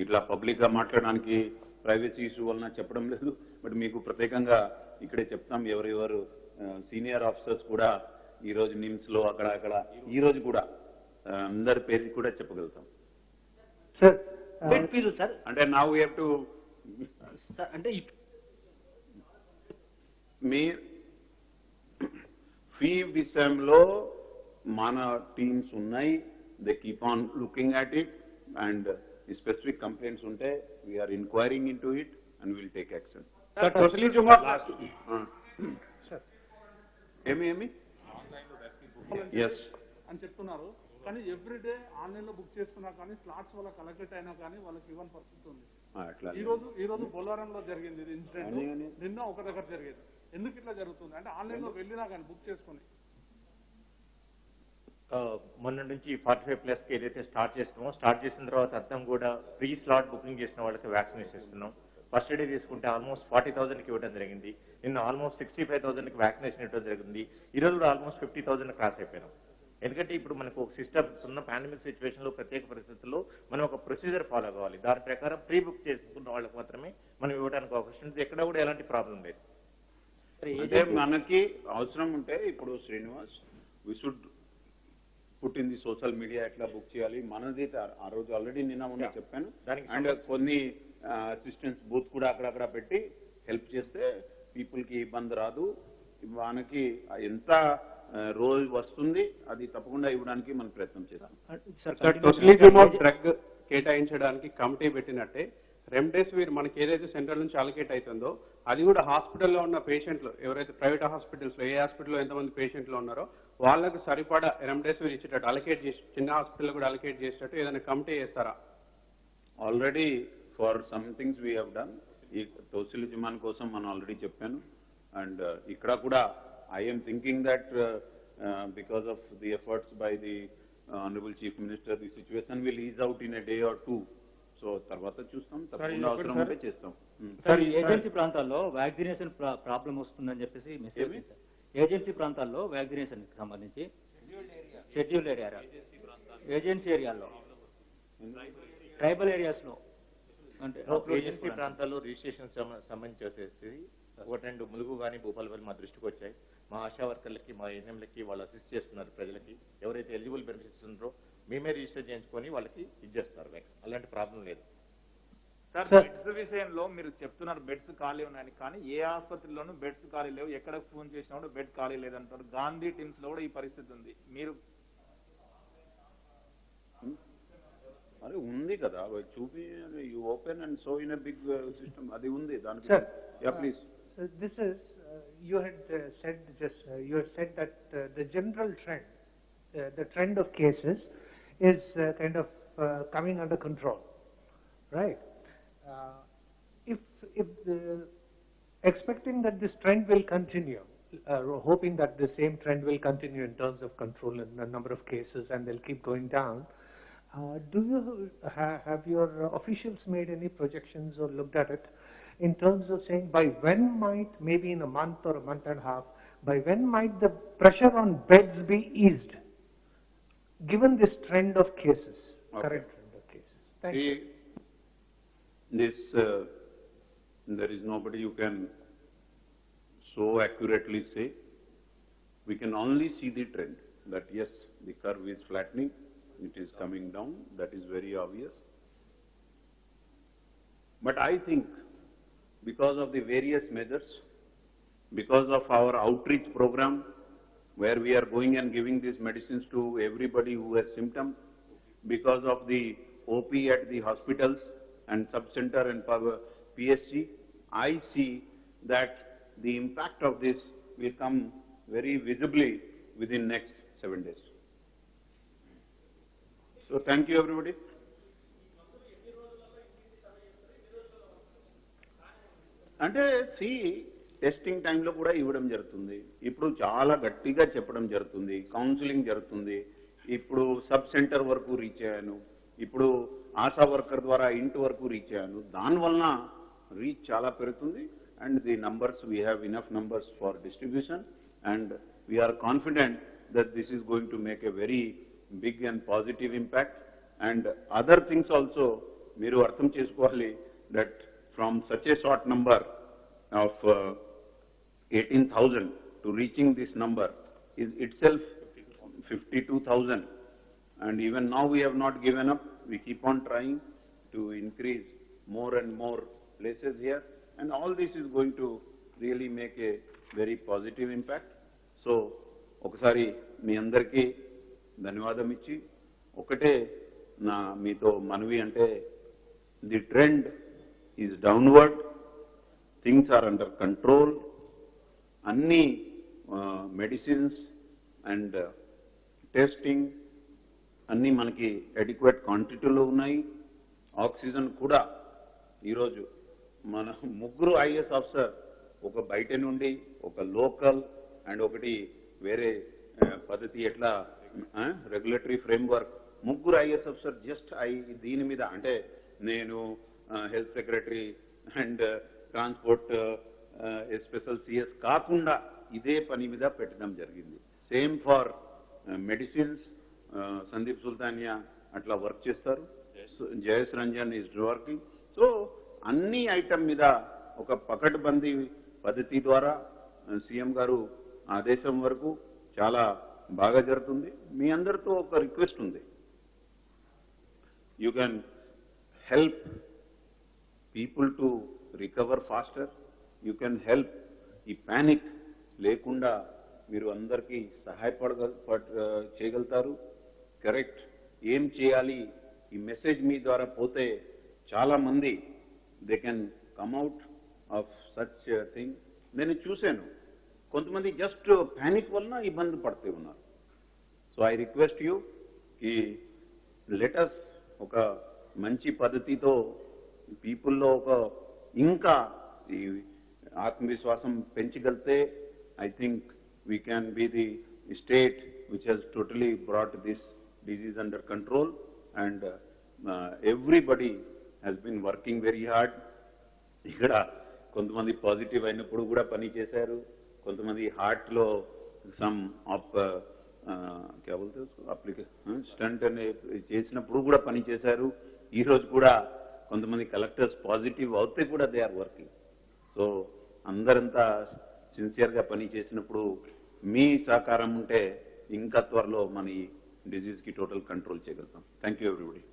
ఇట్లా పబ్లిక్గా మాట్లాడడానికి ప్రైవసీ ఇష్యూ వలన చెప్పడం లేదు, బట్ మీకు ప్రత్యేకంగా ఇక్కడే చెప్తాం. ఎవరెవరు సీనియర్ ఆఫీసర్స్ కూడా ఈరోజు నిమ్స్లో అక్కడ ఈ రోజు కూడా అందరి పేరు కూడా చెప్పగలుగుతాం. అంటే నా వీ హ్యావ్ టు అంటే మీ ఫీ విషయంలో మన టీమ్స్ ఉన్నాయి, they keep on looking at it and specific complaints ఉంటే we are inquiring into it and will take action. ఏమి ఎస్ అని చెప్తున్నారు, కానీ ఎవ్రీడే ఆన్లైన్ లో బుక్ చేసుకున్నా కానీ స్లాట్స్ వాళ్ళకి అలొకేట్ అయినా కానీ వాళ్ళకి ఇవ్వని పరిస్థితి ఉంది. ఈ రోజు బొల్లారంలో జరిగింది ఇది ఇన్సిడెంట్, నిన్న ఒక దగ్గర జరిగేది. ఎందుకు ఇట్లా జరుగుతుంది అంటే ఆన్లైన్ లో వెళ్ళినా కానీ బుక్ చేసుకుని మొన్న నుంచి 45+ ఏదైతే స్టార్ట్ చేసిన తర్వాత అర్థం కూడా ప్రీ స్లాట్ బుకింగ్ చేసిన వాళ్ళకి వ్యాక్సినేషన్ ఇస్తున్నాం. ఫస్ట్ డే తీసుకుంటే ఆల్మోస్ట్ 40,000కి ఇవ్వడం జరిగింది. నిన్న ఆల్మోస్ట్ 65,000కి వ్యాక్సినేషన్ ఇవ్వడం జరిగింది. ఈ రోజు కూడా ఆల్మోస్ట్ 50,000 క్రాస్ అయిపోయినాం. ఎందుకంటే ఇప్పుడు మనకు ఒక సిస్టమ్ ఉన్న పాండమిక్ సిచ్యువేషన్ లో ప్రత్యేక పరిస్థితుల్లో మనం ఒక ప్రొసీజర్ ఫాలో కావాలి. దాని ప్రకారం ప్రీ బుక్ చేసుకున్న వాళ్ళకి మాత్రమే మనం ఇవ్వడానికి అవకాశం ఉంది. ఎక్కడ కూడా ఎలాంటి ప్రాబ్లం లేదు. అంటే మనకి అవసరం ఉంటే ఇప్పుడు Srinivas we should put in the social media ఎట్లా బుక్ చేయాలి మనది ఆ రోజు ఆల్రెడీ నిన్న చెప్పాను. అండ్ కొన్ని అసిస్టెన్స్ బూత్ కూడా అక్కడక్కడ పెట్టి హెల్ప్ చేస్తే పీపుల్కి ఇబ్బంది రాదు. మనకి ఎంత రోజు వస్తుంది అది తప్పకుండా ఇవ్వడానికి మనం ప్రయత్నం చేస్తాం. టోసిలిజుమాబ్ డ్రగ్ కేటాయించడానికి కమిటీ పెట్టినట్టే రెమ్డెసివిర్ మనకి ఏదైతే సెంట్రల్ నుంచి అలొకేట్ అవుతుందో అది కూడా హాస్పిటల్లో ఉన్న పేషెంట్లు ఎవరైతే ప్రైవేట్ హాస్పిటల్స్లో ఏ హాస్పిటల్లో ఎంతమంది పేషెంట్లు ఉన్నారో వాళ్ళకు సరిపడా రెమ్డెసివిర్ ఇచ్చేటట్టు అలొకేట్ చేసి చిన్న హాస్పిటల్ కూడా అలొకేట్ చేసేటట్టు ఏదైనా కమిటీ చేస్తారా? Already for some things we have done. ఈ టోసిలిజుమాబ్ కోసం మనం ఆల్రెడీ చెప్పాను. అండ్ ఇక్కడ కూడా I am thinking that because of the efforts by the Honorable Chief Minister, the situation will ease out in a day or two. So, తర్వాత చూస్తాం, తప్పకుండా అవసరం ఉంటే చేస్తాం. సార్ ఏజెన్సీ ప్రాంతాల్లో వ్యాక్సినేషన్ ప్రాబ్లం వస్తుందని చెప్పేసి మెసేజ్. ఏజెన్సీ ప్రాంతాల్లో వ్యాక్సినేషన్ కి సంబంధించి షెడ్యూల్డ్ ఏరియా ఏజెన్సీ ఏరియాల్లో ట్రైబల్ ఏరియాస్ లో అంటే ఏజెన్సీ ప్రాంతాల్లో రిజిస్ట్రేషన్ సంబంధించి వచ్చేసి ఒకటి రెండు ములుగు కానీ భూపాలపల్లి మా దృష్టికి వచ్చాయి. మా ఆశా వర్కర్లకి మా ఎన్ఎంలకి వాళ్ళు అసిస్ట్ చేస్తున్నారు. ప్రజలకి ఎవరైతే ఎలిజిబుల్ బెనిఫిట్స్ ఉన్నారో మేమే రిజిస్టర్ చేయించుకొని వాళ్ళకి ఇచ్చేస్తారు. అలాంటి ప్రాబ్లం లేదు. సార్ బెడ్స్ విషయంలో మీరు చెప్తున్నారు బెడ్స్ ఖాళీ ఉన్నాయని, కానీ ఏ ఆసుపత్రిలోనూ బెడ్స్ ఖాళీ లేవు. ఎక్కడ ఫోన్ చేసినా కూడా బెడ్ ఖాళీ లేదంటారు. గాంధీ టీమ్స్ లో కూడా ఈ పరిస్థితి ఉంది. మీరు అది ఉంది కదా చూపి you open and so in a big system అది ఉంది దానికి. Yeah please. So this is, you had said that the general trend, the trend of cases is kind of coming under control, right? If expecting that this trend will continue, hoping that the same trend will continue in terms of control in the number of cases and they'll keep going down, do you have your officials made any projections or looked at it in terms of saying by when might, maybe in a month or a month and a half, by when might the pressure on beds be eased, given this trend of cases, current trend of cases? Thank you. This, there is nobody you can so accurately say. We can only see the trend that yes, the curve is flattening, it is coming down, that is very obvious. But I think because of the various measures, because of our outreach program, where we are going and giving these medicines to everybody who has symptoms, because of the OP at the hospitals and sub-center and PSC, I see that the impact of this will come very visibly within next 7 days. So thank you everybody. అంటే సి టెస్టింగ్ టైంలో కూడా ఇవ్వడం జరుగుతుంది. ఇప్పుడు చాలా గట్టిగా చెప్పడం జరుగుతుంది, కౌన్సిలింగ్ జరుగుతుంది. ఇప్పుడు సబ్ సెంటర్ వరకు రీచ్ అయ్యాను, ఇప్పుడు ఆశా వర్కర్ ద్వారా ఇంటి వరకు రీచ్ అయ్యాను. దానివలన రీచ్ చాలా పెరుగుతుంది. And the numbers, we have enough numbers for distribution and we are confident that this is going to make a very big and positive impact. And other things also మీరు అర్థం చేసుకోవాలి that from such a short number of 18,000 to reaching this number is itself 52,000. And even now we have not given up. We keep on trying to increase more and more places here. And all this is going to really make a very positive impact. So, ఒకసారి మీ అందరికీ ధన్యవాదం ఇచ్చి ఒకటే నా మీతో మనవి అంటే the trend is downward, things are under control, anni medicines and testing anni manaki adequate quantity lo unnayi. Oxygen kuda ee roju mana mugguru IAS officer oka baita nundi oka local and okati vere paddhati etla regulatory framework mugguru IAS officer just దీని మీద అంటే నేను health secretary and transport special CS కాకుండా ఇదే పని మీద పెట్టడం జరిగింది. Same for medicines Sandeep Sultania అట్లా వర్క్ చేస్తారు, Jayesh Ranjan is working. So అన్ని ఐటమ్ మీద ఒక పకడ్బందీ పద్ధతి ద్వారా సీఎం గారు ఆదేశం వరకు చాలా బాగా జరుగుతుంది. మీ అందరితో ఒక రిక్వెస్ట్ ఉంది, you can help people to recover faster, you can help ఈ panic లేకుండా మీరు అందరికీ చేయగలుగుతారు. కరెక్ట్ ఏం చేయాలి ఈ మెసేజ్ మీ ద్వారా పోతే చాలా మంది they can come out of such thing. నేను చూశాను కొంతమంది జస్ట్ ప్యానిక్ వలన ఇబ్బంది పడుతూ ఉన్నారు. సో ఐ రిక్వెస్ట్ యూ కి లెటస్ ఒక మంచి పద్ధతితో పీపుల్లో ఒక ఇంకా ఈ ఆత్మవిశ్వాసం పెంచగలితే I think we can be the state which has totally brought this disease under control. And everybody has been working very hard. ఇక్కడ కొంతమంది పాజిటివ్ అయినప్పుడు కూడా పని చేశారు, కొంతమంది హార్ట్లో సమ్ ఆఫ్ అప్లికేషన్ స్టంట్ అనే చేసినప్పుడు కూడా పని చేశారు. ఈరోజు కూడా కొంతమంది కలెక్టర్స్ పాజిటివ్ అవుతే కూడా దే ఆర్ వర్కింగ్. సో అందరంతా సిన్సియర్గా పని చేసినప్పుడు మీ సహకారం ఉంటే ఇంకా త్వరలో మన ఈ డిజీజ్కి టోటల్ కంట్రోల్ చేయగలుగుతాం. Thank you everybody.